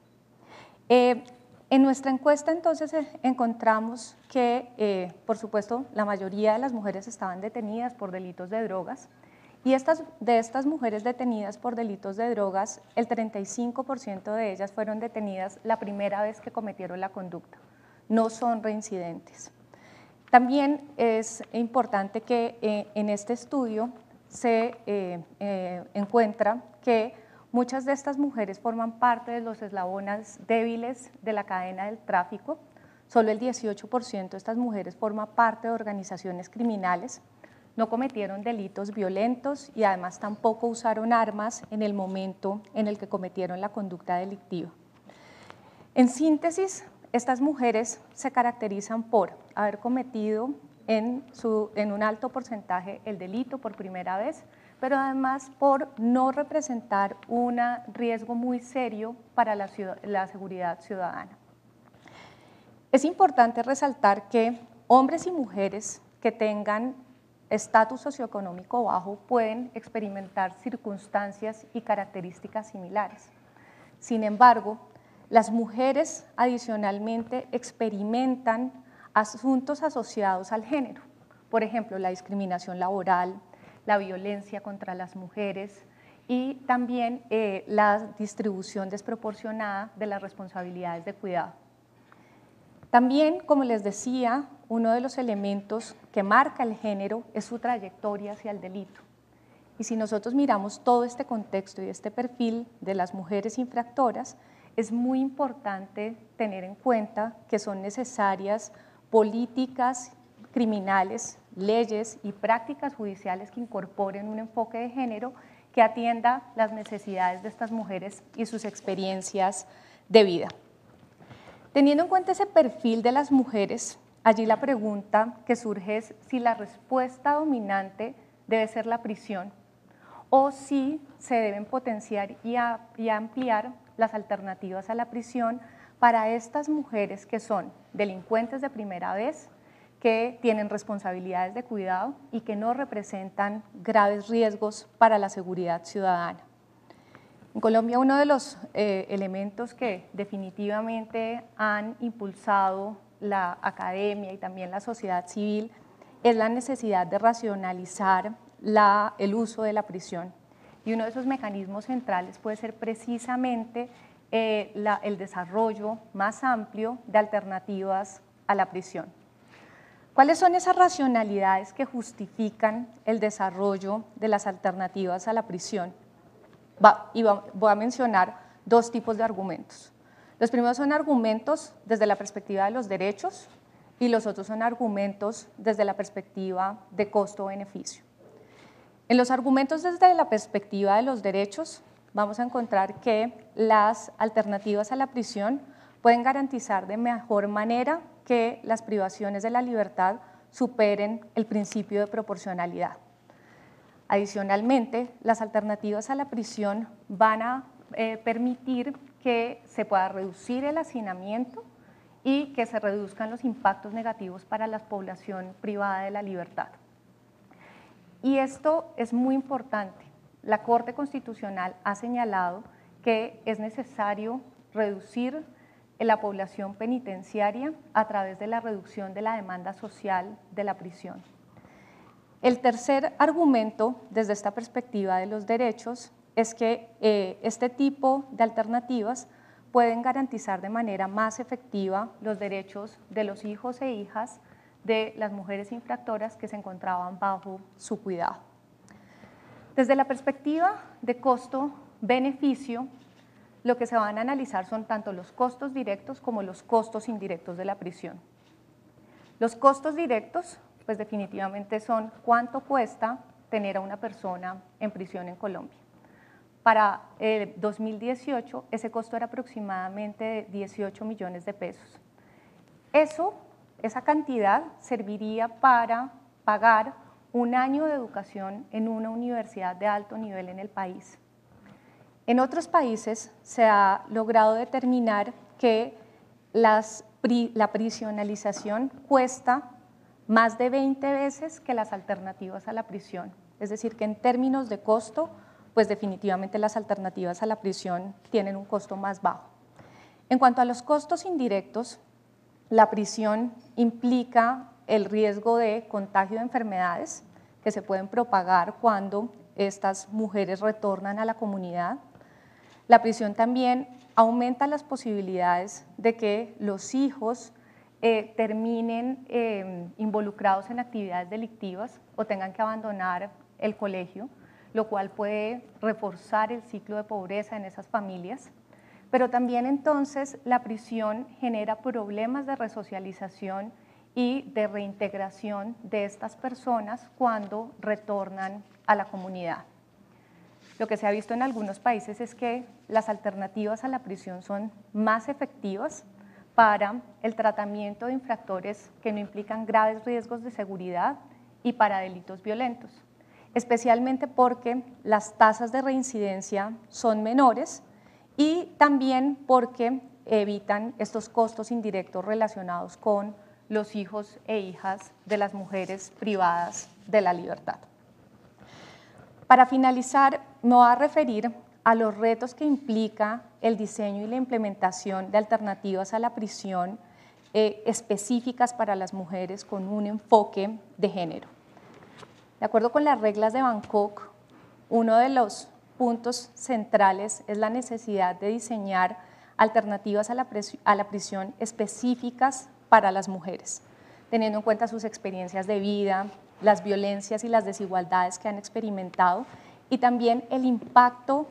En nuestra encuesta entonces encontramos que, por supuesto, la mayoría de las mujeres estaban detenidas por delitos de drogas y de estas mujeres detenidas por delitos de drogas, el 35% de ellas fueron detenidas la primera vez que cometieron la conducta, no son reincidentes. También es importante que en este estudio se encuentra que muchas de estas mujeres forman parte de los eslabones débiles de la cadena del tráfico. Solo el 18% de estas mujeres forma parte de organizaciones criminales, no cometieron delitos violentos y además tampoco usaron armas en el momento en el que cometieron la conducta delictiva. En síntesis, estas mujeres se caracterizan por haber cometido en un alto porcentaje el delito por primera vez, pero además por no representar un riesgo muy serio para la seguridad ciudadana. Es importante resaltar que hombres y mujeres que tengan estatus socioeconómico bajo pueden experimentar circunstancias y características similares. Sin embargo, las mujeres adicionalmente experimentan asuntos asociados al género, por ejemplo, la discriminación laboral, la violencia contra las mujeres y también la distribución desproporcionada de las responsabilidades de cuidado. También, como les decía, uno de los elementos que marca el género es su trayectoria hacia el delito. Y si nosotros miramos todo este contexto y este perfil de las mujeres infractoras, es muy importante tener en cuenta que son necesarias políticas criminales, leyes y prácticas judiciales que incorporen un enfoque de género que atienda las necesidades de estas mujeres y sus experiencias de vida. Teniendo en cuenta ese perfil de las mujeres, allí la pregunta que surge es si la respuesta dominante debe ser la prisión o si se deben potenciar y ampliar las alternativas a la prisión para estas mujeres que son delincuentes de primera vez, que tienen responsabilidades de cuidado y que no representan graves riesgos para la seguridad ciudadana. En Colombia, uno de los elementos que definitivamente han impulsado la academia y también la sociedad civil es la necesidad de racionalizar el uso de la prisión. Y uno de esos mecanismos centrales puede ser precisamente el desarrollo más amplio de alternativas a la prisión. ¿Cuáles son esas racionalidades que justifican el desarrollo de las alternativas a la prisión? Voy a mencionar dos tipos de argumentos. Los primeros son argumentos desde la perspectiva de los derechos y los otros son argumentos desde la perspectiva de costo-beneficio. En los argumentos desde la perspectiva de los derechos, vamos a encontrar que las alternativas a la prisión pueden garantizar de mejor manera que las privaciones de la libertad superen el principio de proporcionalidad. Adicionalmente, las alternativas a la prisión van a permitir que se pueda reducir el hacinamiento y que se reduzcan los impactos negativos para la población privada de la libertad. Y esto es muy importante. La Corte Constitucional ha señalado que es necesario reducir la población penitenciaria a través de la reducción de la demanda social de la prisión. El tercer argumento desde esta perspectiva de los derechos es que este tipo de alternativas pueden garantizar de manera más efectiva los derechos de los hijos e hijas de las mujeres infractoras que se encontraban bajo su cuidado. Desde la perspectiva de costo-beneficio, lo que se van a analizar son tanto los costos directos como los costos indirectos de la prisión. Los costos directos, pues definitivamente son cuánto cuesta tener a una persona en prisión en Colombia. Para 2018, ese costo era aproximadamente de 18 millones de pesos. Esa cantidad serviría para pagar un año de educación en una universidad de alto nivel en el país. En otros países se ha logrado determinar que la prisionalización cuesta más de 20 veces que las alternativas a la prisión. Es decir, que en términos de costo, pues definitivamente las alternativas a la prisión tienen un costo más bajo. En cuanto a los costos indirectos, la prisión implica el riesgo de contagio de enfermedades que se pueden propagar cuando estas mujeres retornan a la comunidad. La prisión también aumenta las posibilidades de que los hijos terminen involucrados en actividades delictivas o tengan que abandonar el colegio, lo cual puede reforzar el ciclo de pobreza en esas familias. Pero también entonces la prisión genera problemas de resocialización y de reintegración de estas personas cuando retornan a la comunidad. Lo que se ha visto en algunos países es que las alternativas a la prisión son más efectivas para el tratamiento de infractores que no implican graves riesgos de seguridad y para delitos violentos, especialmente porque las tasas de reincidencia son menores y también porque evitan estos costos indirectos relacionados con los hijos e hijas de las mujeres privadas de la libertad. Para finalizar, me voy a referir a los retos que implica el diseño y la implementación de alternativas a la prisión específicas para las mujeres con un enfoque de género. De acuerdo con las reglas de Bangkok, uno de los puntos centrales es la necesidad de diseñar alternativas a la prisión específicas para las mujeres, teniendo en cuenta sus experiencias de vida, las violencias y las desigualdades que han experimentado y también el impacto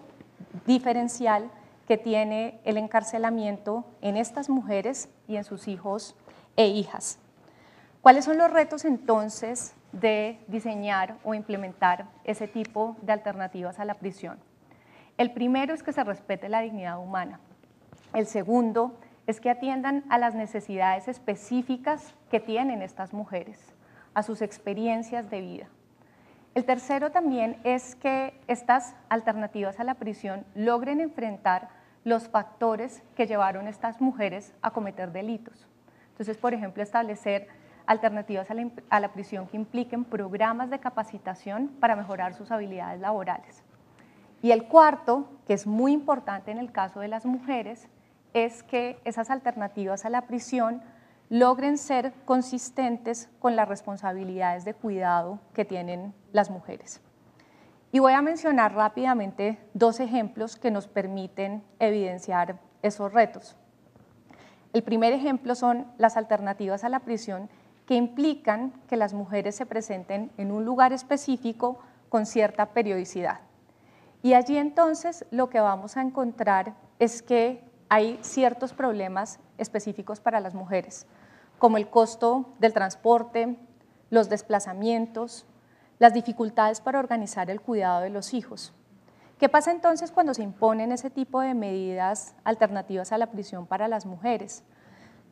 diferencial que tiene el encarcelamiento en estas mujeres y en sus hijos e hijas. ¿Cuáles son los retos entonces de diseñar o implementar ese tipo de alternativas a la prisión? El primero es que se respete la dignidad humana. El segundo es que atiendan a las necesidades específicas que tienen estas mujeres, a sus experiencias de vida. El tercero también es que estas alternativas a la prisión logren enfrentar los factores que llevaron a estas mujeres a cometer delitos. Entonces, por ejemplo, establecer alternativas a la prisión que impliquen programas de capacitación para mejorar sus habilidades laborales. Y el cuarto, que es muy importante en el caso de las mujeres, es que esas alternativas a la prisión logren ser consistentes con las responsabilidades de cuidado que tienen las mujeres. Y voy a mencionar rápidamente dos ejemplos que nos permiten evidenciar esos retos. El primer ejemplo son las alternativas a la prisión que implican que las mujeres se presenten en un lugar específico con cierta periodicidad. Y allí entonces lo que vamos a encontrar es que hay ciertos problemas específicos para las mujeres, como el costo del transporte, los desplazamientos, las dificultades para organizar el cuidado de los hijos. ¿Qué pasa entonces cuando se imponen ese tipo de medidas alternativas a la prisión para las mujeres?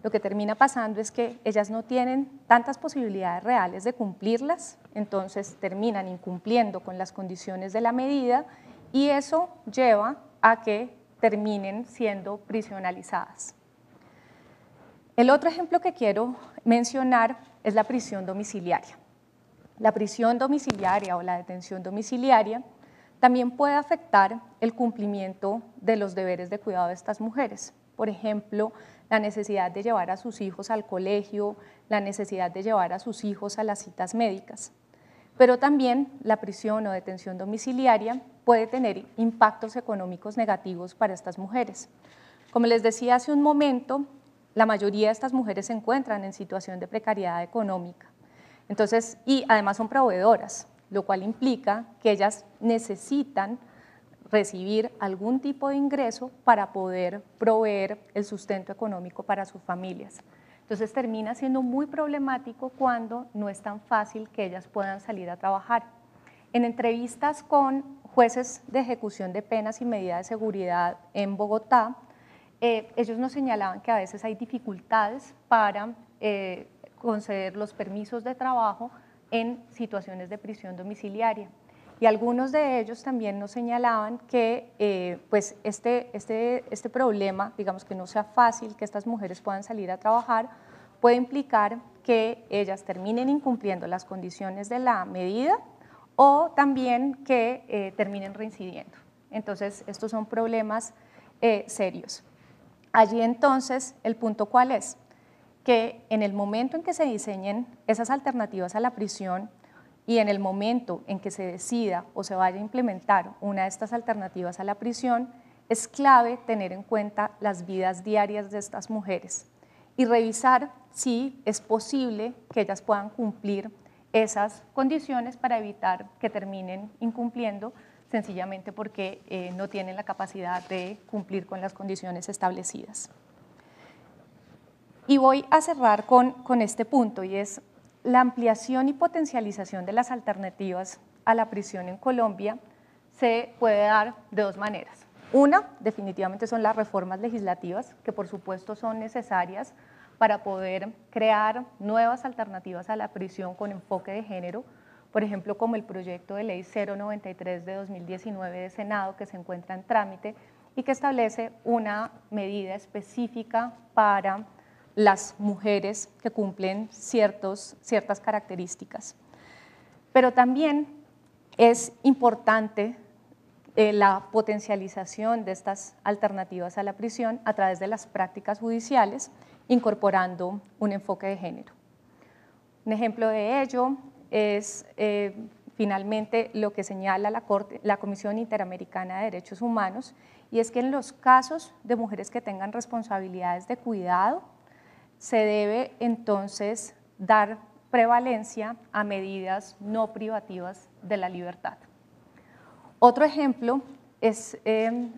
Lo que termina pasando es que ellas no tienen tantas posibilidades reales de cumplirlas, entonces terminan incumpliendo con las condiciones de la medida y eso lleva a que terminen siendo prisionalizadas. El otro ejemplo que quiero mencionar es la prisión domiciliaria. La prisión domiciliaria o la detención domiciliaria también puede afectar el cumplimiento de los deberes de cuidado de estas mujeres. Por ejemplo, la necesidad de llevar a sus hijos al colegio, la necesidad de llevar a sus hijos a las citas médicas. Pero también la prisión o detención domiciliaria puede tener impactos económicos negativos para estas mujeres. Como les decía hace un momento, la mayoría de estas mujeres se encuentran en situación de precariedad económica. Entonces, y además son proveedoras, lo cual implica que ellas necesitan recibir algún tipo de ingreso para poder proveer el sustento económico para sus familias. Entonces termina siendo muy problemático cuando no es tan fácil que ellas puedan salir a trabajar. En entrevistas con jueces de ejecución de penas y medidas de seguridad en Bogotá, ellos nos señalaban que a veces hay dificultades para conceder los permisos de trabajo en situaciones de prisión domiciliaria. Y algunos de ellos también nos señalaban que pues este problema, digamos que no sea fácil que estas mujeres puedan salir a trabajar, puede implicar que ellas terminen incumpliendo las condiciones de la medida o también que terminen reincidiendo. Entonces, estos son problemas serios. Allí entonces, ¿el punto cuál es? Que en el momento en que se diseñen esas alternativas a la prisión y en el momento en que se decida o se vaya a implementar una de estas alternativas a la prisión, es clave tener en cuenta las vidas diarias de estas mujeres y revisar si es posible que ellas puedan cumplir esas condiciones para evitar que terminen incumpliendo sencillamente porque no tienen la capacidad de cumplir con las condiciones establecidas. Y voy a cerrar con este punto y es la ampliación y potencialización de las alternativas a la prisión en Colombia se puede dar de dos maneras. Una, definitivamente son las reformas legislativas, que por supuesto son necesarias para poder crear nuevas alternativas a la prisión con enfoque de género, por ejemplo, como el proyecto de ley 093 de 2019 de Senado, que se encuentra en trámite y que establece una medida específica para las mujeres que cumplen ciertas características. Pero también es importante la potencialización de estas alternativas a la prisión a través de las prácticas judiciales, incorporando un enfoque de género. Un ejemplo de ello es finalmente lo que señala la Comisión Interamericana de Derechos Humanos, y es que en los casos de mujeres que tengan responsabilidades de cuidado, se debe entonces dar prevalencia a medidas no privativas de la libertad. Otro ejemplo es el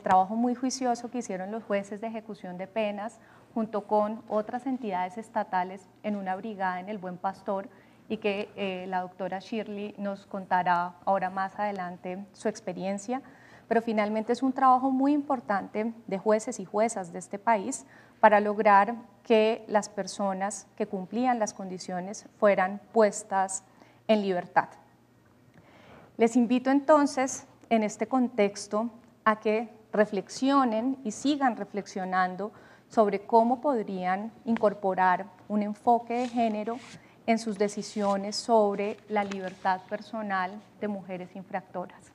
trabajo muy juicioso que hicieron los jueces de ejecución de penas junto con otras entidades estatales en una brigada en el Buen Pastor, y que la doctora Shirley nos contará ahora más adelante su experiencia, pero finalmente es un trabajo muy importante de jueces y juezas de este país para lograr que las personas que cumplían las condiciones fueran puestas en libertad. Les invito entonces en este contexto a que reflexionen y sigan reflexionando sobre cómo podrían incorporar un enfoque de género en sus decisiones sobre la libertad personal de mujeres infractoras.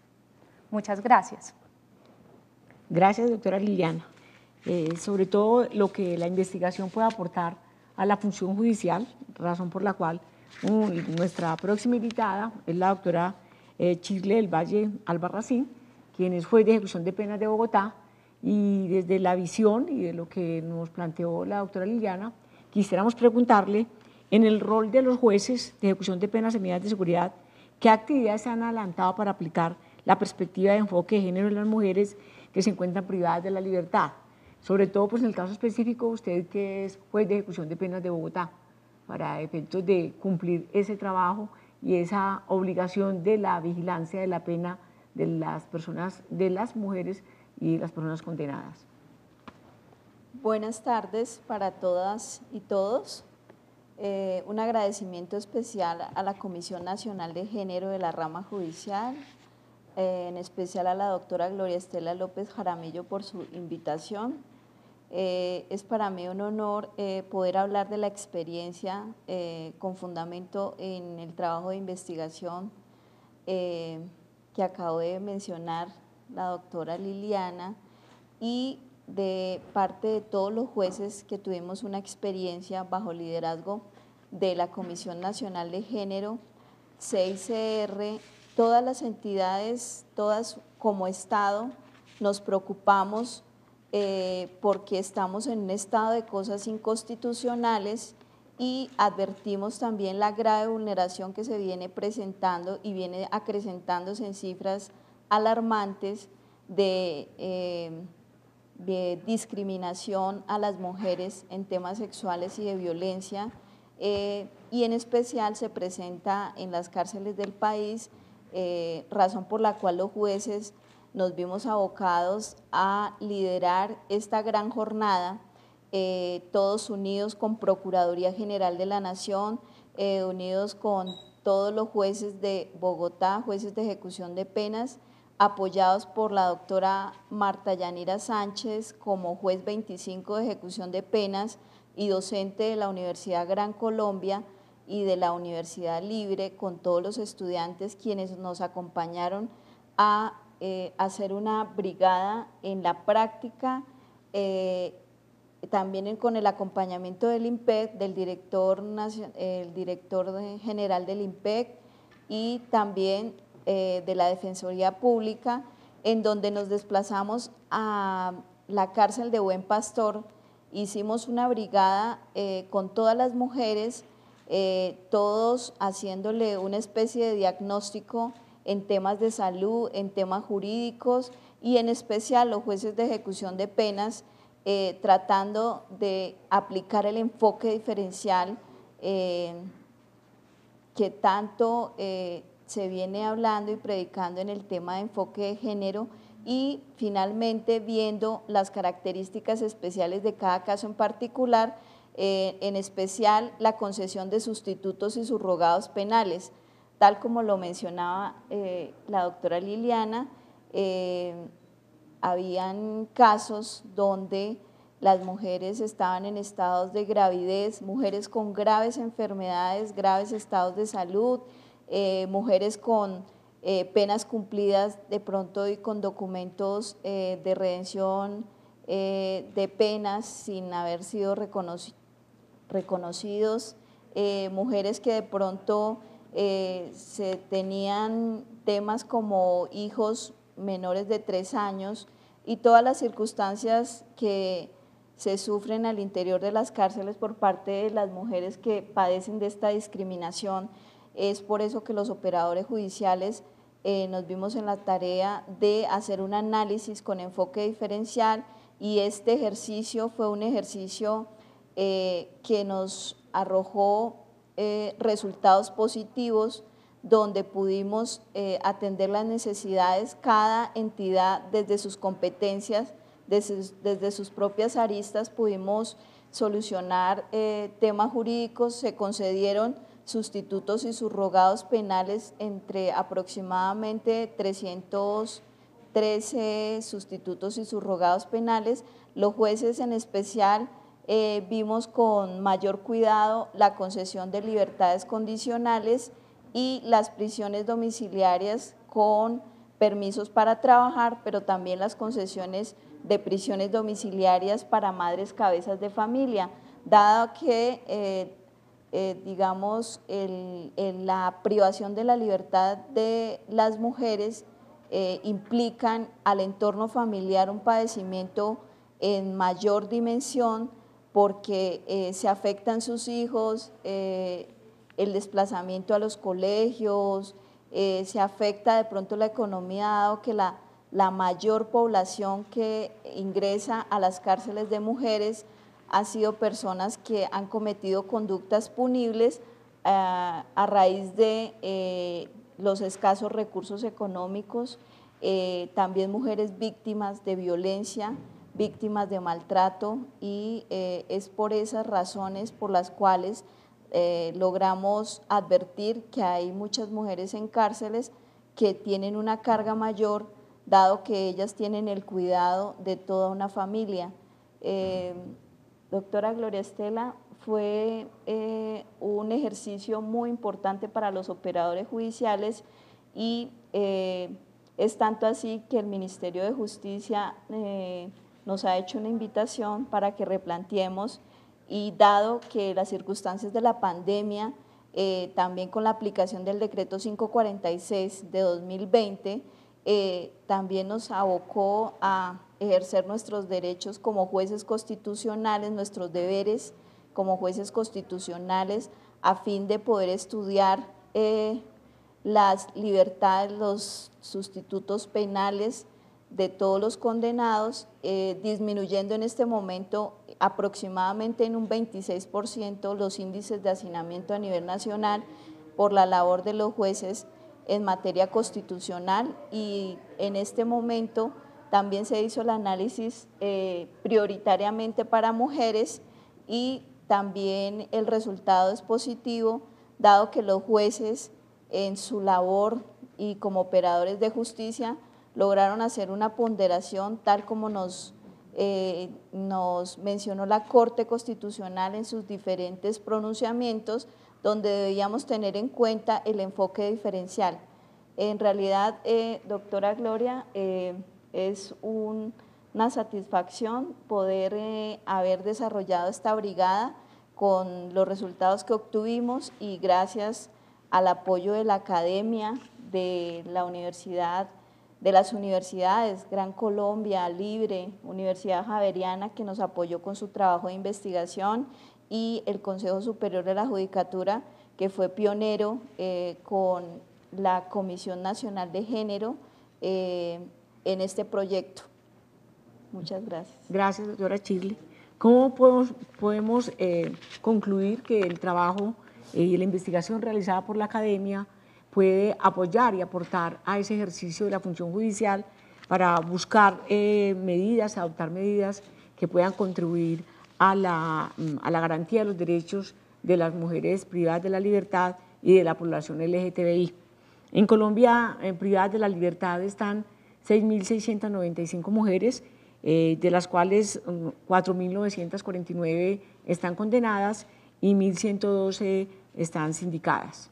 Muchas gracias. Gracias, doctora Liliana. Sobre todo lo que la investigación puede aportar a la función judicial, razón por la cual nuestra próxima invitada es la doctora Shirley del Valle Albarracín, quien es juez de ejecución de penas de Bogotá, y desde la visión y de lo que nos planteó la doctora Liliana, quisiéramos preguntarle, en el rol de los jueces de ejecución de penas en medidas de seguridad, ¿qué actividades se han adelantado para aplicar la perspectiva de enfoque de género en las mujeres que se encuentran privadas de la libertad? Sobre todo, pues en el caso específico, usted que es juez de ejecución de penas de Bogotá, para efectos de cumplir ese trabajo y esa obligación de la vigilancia de la pena de las personas, de las mujeres y las personas condenadas. Buenas tardes para todas y todos. Un agradecimiento especial a la Comisión Nacional de Género de la Rama Judicial, en especial a la doctora Gloria Estela López Jaramillo por su invitación. Es para mí un honor poder hablar de la experiencia con fundamento en el trabajo de investigación que acabo de mencionar la doctora Liliana, y de parte de todos los jueces que tuvimos una experiencia bajo liderazgo de la Comisión Nacional de Género, CICR, todas las entidades, todas como Estado, nos preocupamos porque estamos en un estado de cosas inconstitucionales y advertimos también la grave vulneración que se viene presentando y viene acrecentándose en cifras alarmantes de discriminación a las mujeres en temas sexuales y de violencia, y en especial se presenta en las cárceles del país, razón por la cual los jueces nos vimos abocados a liderar esta gran jornada, todos unidos con Procuraduría General de la Nación, unidos con todos los jueces de Bogotá, jueces de ejecución de penas, apoyados por la doctora Marta Yanira Sánchez como juez 25 de ejecución de penas y docente de la Universidad Gran Colombia y de la Universidad Libre, con todos los estudiantes quienes nos acompañaron a hacer una brigada en la práctica, también con el acompañamiento del IMPEC, del director general del IMPEC, y también de la Defensoría Pública, en donde nos desplazamos a la cárcel de Buen Pastor. Hicimos una brigada con todas las mujeres, todos haciéndole una especie de diagnóstico en temas de salud, en temas jurídicos, y en especial los jueces de ejecución de penas, tratando de aplicar el enfoque diferencial que tanto se viene hablando y predicando en el tema de enfoque de género, y finalmente viendo las características especiales de cada caso en particular, en especial la concesión de sustitutos y subrogados penales. Tal como lo mencionaba la doctora Liliana, habían casos donde las mujeres estaban en estados de gravidez, mujeres con graves enfermedades, graves estados de salud, mujeres con penas cumplidas de pronto y con documentos de redención de penas sin haber sido reconocidos, mujeres que de pronto se tenían temas como hijos menores de 3 años y todas las circunstancias que se sufren al interior de las cárceles por parte de las mujeres que padecen de esta discriminación. Es por eso que los operadores judiciales nos vimos en la tarea de hacer un análisis con enfoque diferencial y este ejercicio fue un ejercicio que nos arrojó resultados positivos donde pudimos atender las necesidades, cada entidad desde sus competencias, desde sus propias aristas pudimos solucionar temas jurídicos, se concedieron sustitutos y subrogados penales entre aproximadamente 313 sustitutos y subrogados penales. Los jueces en especial vimos con mayor cuidado la concesión de libertades condicionales y las prisiones domiciliarias con permisos para trabajar, pero también las concesiones de prisiones domiciliarias para madres cabezas de familia, dado que digamos, la privación de la libertad de las mujeres implican al entorno familiar un padecimiento en mayor dimensión porque se afectan sus hijos, el desplazamiento a los colegios, se afecta de pronto la economía, dado que la mayor población que ingresa a las cárceles de mujeres han sido personas que han cometido conductas punibles a raíz de los escasos recursos económicos, también mujeres víctimas de violencia, víctimas de maltrato y es por esas razones por las cuales logramos advertir que hay muchas mujeres en cárceles que tienen una carga mayor, dado que ellas tienen el cuidado de toda una familia. Doctora Gloria Estela, fue un ejercicio muy importante para los operadores judiciales y es tanto así que el Ministerio de Justicia nos ha hecho una invitación para que replanteemos y dado que las circunstancias de la pandemia, también con la aplicación del decreto 546 de 2020, también nos abocó a ejercer nuestros derechos como jueces constitucionales, nuestros deberes como jueces constitucionales, a fin de poder estudiar las libertades, los sustitutos penales de todos los condenados, disminuyendo en este momento aproximadamente en un 26% los índices de hacinamiento a nivel nacional por la labor de los jueces en materia constitucional y en este momento también se hizo el análisis prioritariamente para mujeres y también el resultado es positivo, dado que los jueces en su labor y como operadores de justicia lograron hacer una ponderación tal como nos mencionó la Corte Constitucional en sus diferentes pronunciamientos, donde debíamos tener en cuenta el enfoque diferencial. En realidad, doctora Gloria, es una satisfacción poder haber desarrollado esta brigada con los resultados que obtuvimos y gracias al apoyo de la academia, de la universidad, de las universidades, Gran Colombia, Libre, Universidad Javeriana, que nos apoyó con su trabajo de investigación, y el Consejo Superior de la Judicatura, que fue pionero con la Comisión Nacional de Género en este proyecto. Muchas gracias. Gracias, doctora Shirley. ¿Cómo podemos concluir que el trabajo y la investigación realizada por la academia puede apoyar y aportar a ese ejercicio de la función judicial para buscar medidas, adoptar medidas que puedan contribuir a la garantía de los derechos de las mujeres privadas de la libertad y de la población LGTBI. En Colombia, privadas de la libertad están 6.695 mujeres, de las cuales 4.949 están condenadas y 1.112 están sindicadas.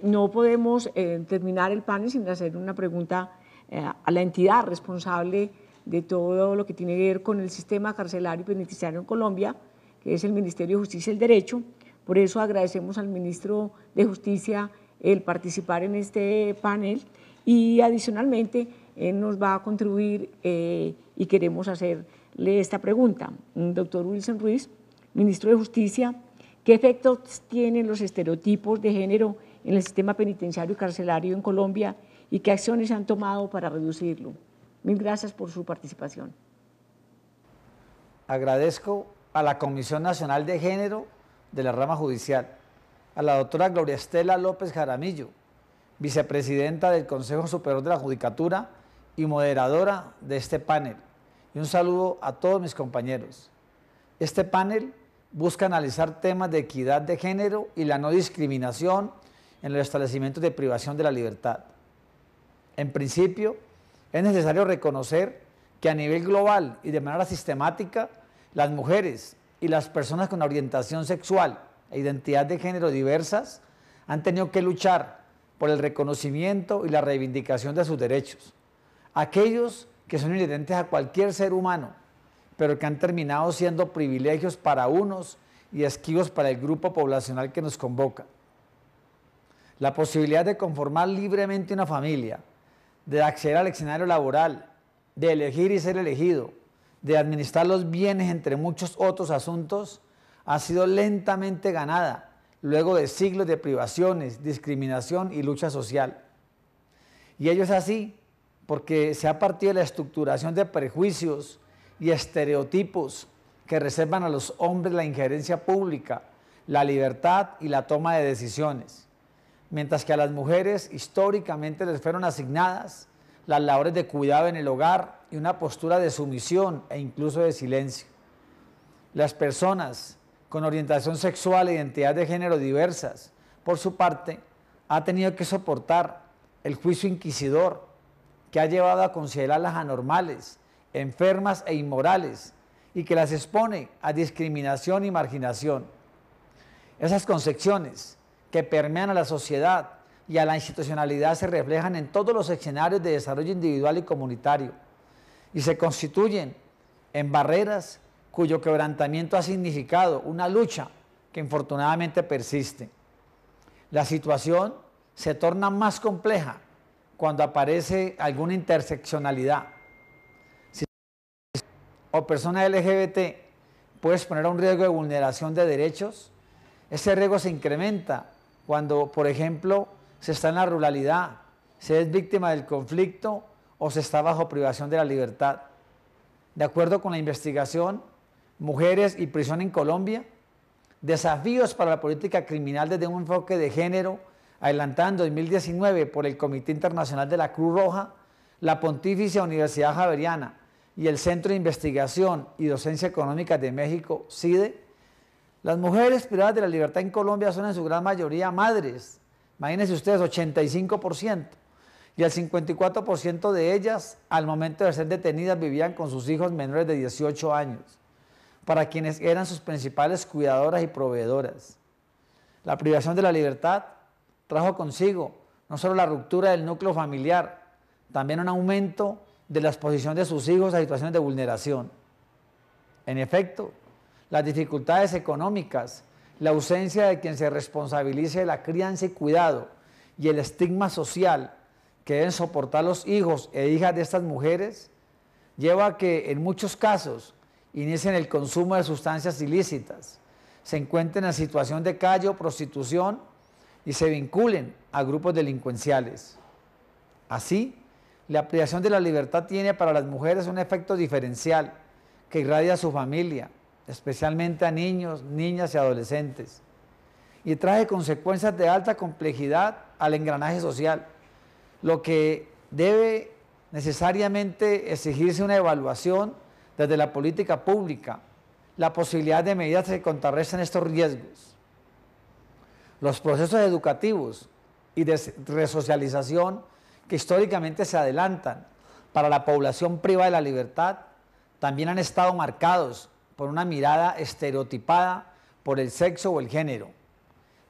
No podemos terminar el panel sin hacer una pregunta a la entidad responsable de todo lo que tiene que ver con el sistema carcelario y penitenciario en Colombia, que es el Ministerio de Justicia y el Derecho. Por eso agradecemos al ministro de Justicia el participar en este panel y adicionalmente nos va a contribuir y queremos hacerle esta pregunta. Doctor Wilson Ruiz, ministro de Justicia, ¿qué efectos tienen los estereotipos de género en el sistema penitenciario y carcelario en Colombia y qué acciones se han tomado para reducirlo? Mil gracias por su participación. Agradezco a la Comisión Nacional de Género de la Rama Judicial, a la doctora Gloria Estela López Jaramillo, vicepresidenta del Consejo Superior de la Judicatura y moderadora de este panel, y un saludo a todos mis compañeros. Este panel busca analizar temas de equidad de género y la no discriminación en los establecimientos de privación de la libertad. En principio, es necesario reconocer que a nivel global y de manera sistemática, las mujeres y las personas con orientación sexual e identidad de género diversas han tenido que luchar por el reconocimiento y la reivindicación de sus derechos, aquellos que son inherentes a cualquier ser humano, pero que han terminado siendo privilegios para unos y esquivos para el grupo poblacional que nos convoca. La posibilidad de conformar libremente una familia, de acceder al escenario laboral, de elegir y ser elegido, de administrar los bienes, entre muchos otros asuntos, ha sido lentamente ganada luego de siglos de privaciones, discriminación y lucha social. Y ello es así porque se ha partido de la estructuración de prejuicios y estereotipos que reservan a los hombres la injerencia pública, la libertad y la toma de decisiones, mientras que a las mujeres históricamente les fueron asignadas las labores de cuidado en el hogar y una postura de sumisión e incluso de silencio. Las personas con orientación sexual e identidad de género diversas, por su parte, han tenido que soportar el juicio inquisidor que ha llevado a considerarlas anormales, enfermas e inmorales y que las expone a discriminación y marginación. Esas concepciones que permean a la sociedad y a la institucionalidad se reflejan en todos los escenarios de desarrollo individual y comunitario y se constituyen en barreras cuyo quebrantamiento ha significado una lucha que infortunadamente persiste. La situación se torna más compleja cuando aparece alguna interseccionalidad. Si o persona LGBT puede exponer a un riesgo de vulneración de derechos, ese riesgo se incrementa cuando, por ejemplo, se está en la ruralidad, se es víctima del conflicto o se está bajo privación de la libertad. De acuerdo con la investigación Mujeres y Prisión en Colombia, desafíos para la política criminal desde un enfoque de género, adelantada en 2019 por el Comité Internacional de la Cruz Roja, la Pontificia Universidad Javeriana y el Centro de Investigación y Docencia Económica de México, CIDE. Las mujeres privadas de la libertad en Colombia son en su gran mayoría madres, imagínense ustedes, 85%, y el 54% de ellas al momento de ser detenidas vivían con sus hijos menores de 18 años, para quienes eran sus principales cuidadoras y proveedoras. La privación de la libertad trajo consigo no solo la ruptura del núcleo familiar, también un aumento de la exposición de sus hijos a situaciones de vulneración. En efecto, las dificultades económicas, la ausencia de quien se responsabilice de la crianza y cuidado y el estigma social que deben soportar los hijos e hijas de estas mujeres, lleva a que en muchos casos inicien el consumo de sustancias ilícitas, se encuentren en situación de calle o prostitución y se vinculen a grupos delincuenciales. Así, la privación de la libertad tiene para las mujeres un efecto diferencial que irradia a su familia, especialmente a niños, niñas y adolescentes, y trae consecuencias de alta complejidad al engranaje social, lo que debe necesariamente exigirse una evaluación desde la política pública, la posibilidad de medidas que contrarresten estos riesgos. Los procesos educativos y de resocialización que históricamente se adelantan para la población privada de la libertad también han estado marcados por una mirada estereotipada por el sexo o el género,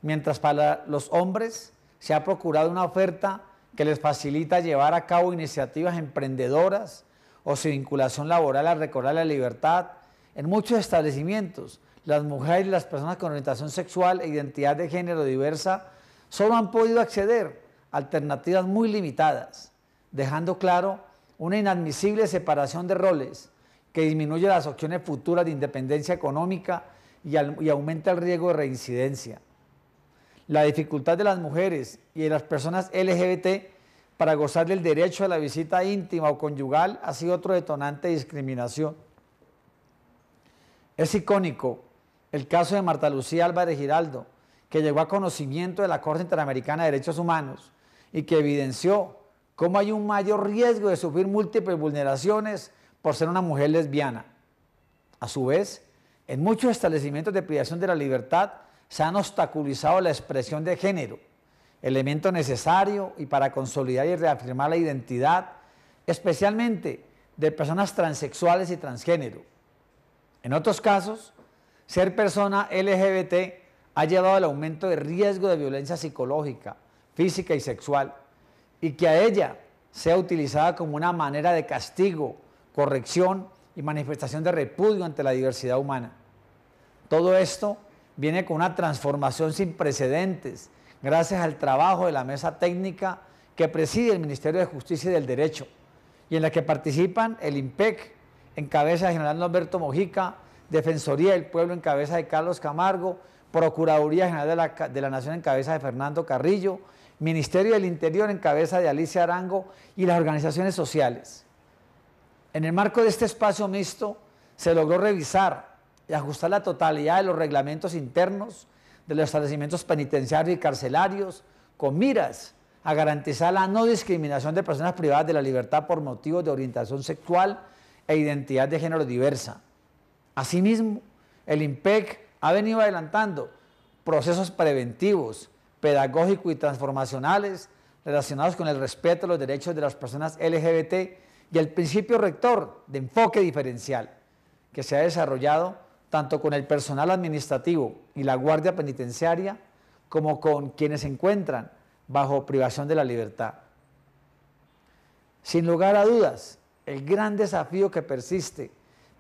mientras para los hombres se ha procurado una oferta que les facilita llevar a cabo iniciativas emprendedoras o su vinculación laboral al recobrar la libertad. En muchos establecimientos, las mujeres y las personas con orientación sexual e identidad de género diversa solo han podido acceder a alternativas muy limitadas, dejando claro una inadmisible separación de roles que disminuye las opciones futuras de independencia económica y aumenta el riesgo de reincidencia. La dificultad de las mujeres y de las personas LGBT para gozar del derecho a la visita íntima o conyugal ha sido otro detonante de discriminación. Es icónico el caso de Marta Lucía Álvarez Giraldo, que llegó a conocimiento de la Corte Interamericana de Derechos Humanos y que evidenció cómo hay un mayor riesgo de sufrir múltiples vulneraciones por ser una mujer lesbiana. A su vez, en muchos establecimientos de privación de la libertad se han obstaculizado la expresión de género, elemento necesario y para consolidar y reafirmar la identidad, especialmente de personas transexuales y transgénero. En otros casos, ser persona LGBT ha llevado al aumento de riesgo de violencia psicológica, física y sexual, y que a ella sea utilizada como una manera de castigo, corrección y manifestación de repudio ante la diversidad humana. Todo esto viene con una transformación sin precedentes, gracias al trabajo de la mesa técnica que preside el Ministerio de Justicia y del Derecho, y en la que participan el IMPEC, en cabeza de General Norberto Mojica, Defensoría del Pueblo en cabeza de Carlos Camargo, Procuraduría General de la Nación en cabeza de Fernando Carrillo, Ministerio del Interior en cabeza de Alicia Arango y las organizaciones sociales. En el marco de este espacio mixto se logró revisar y ajustar la totalidad de los reglamentos internos de los establecimientos penitenciarios y carcelarios con miras a garantizar la no discriminación de personas privadas de la libertad por motivos de orientación sexual e identidad de género diversa. Asimismo, el IMPEC ha venido adelantando procesos preventivos, pedagógicos y transformacionales relacionados con el respeto a los derechos de las personas LGBT y el principio rector de enfoque diferencial que se ha desarrollado tanto con el personal administrativo y la guardia penitenciaria como con quienes se encuentran bajo privación de la libertad. Sin lugar a dudas, el gran desafío que persiste,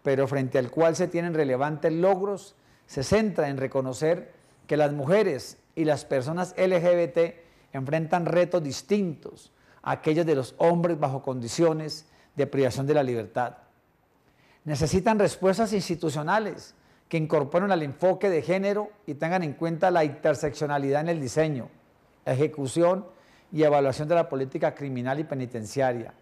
pero frente al cual se tienen relevantes logros, se centra en reconocer que las mujeres y las personas LGBT enfrentan retos distintos a aquellos de los hombres bajo condiciones de privación de la libertad. Necesitan respuestas institucionales que incorporen al enfoque de género y tengan en cuenta la interseccionalidad en el diseño, ejecución y evaluación de la política criminal y penitenciaria,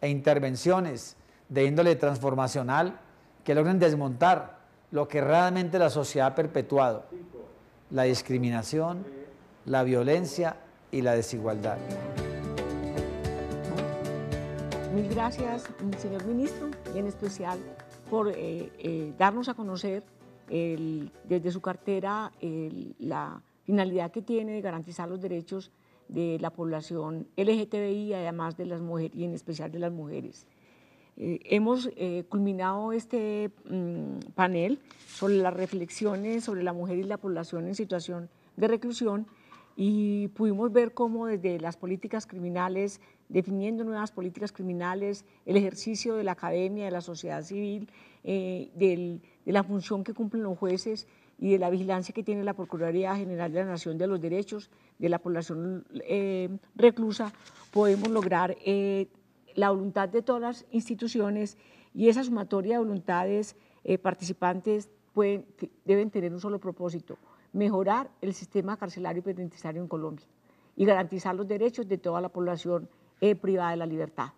e intervenciones de índole transformacional que logren desmontar lo que realmente la sociedad ha perpetuado: la discriminación, la violencia y la desigualdad. Mil gracias, señor ministro, y en especial por darnos a conocer desde su cartera la finalidad que tiene de garantizar los derechos de la población LGTBI y además de las mujeres, y en especial de las mujeres. Hemos culminado este panel sobre las reflexiones sobre la mujer y la población en situación de reclusión, y pudimos ver cómo desde las políticas criminales, definiendo nuevas políticas criminales, el ejercicio de la academia, de la sociedad civil, de la función que cumplen los jueces y de la vigilancia que tiene la Procuraduría General de la Nación de los Derechos de la población reclusa, podemos lograr la voluntad de todas las instituciones, y esa sumatoria de voluntades participantes deben tener un solo propósito: mejorar el sistema carcelario y penitenciario en Colombia y garantizar los derechos de toda la población privada de la libertad.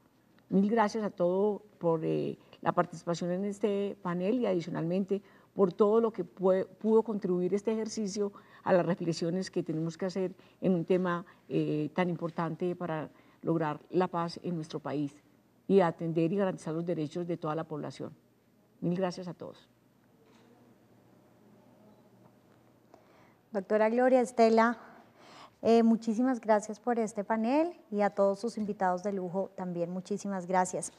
Mil gracias a todos por la participación en este panel y adicionalmente por todo lo que pudo contribuir este ejercicio a las reflexiones que tenemos que hacer en un tema tan importante para lograr la paz en nuestro país. y atender y garantizar los derechos de toda la población. Mil gracias a todos. Doctora Gloria Estela, muchísimas gracias por este panel y a todos sus invitados de lujo también muchísimas gracias.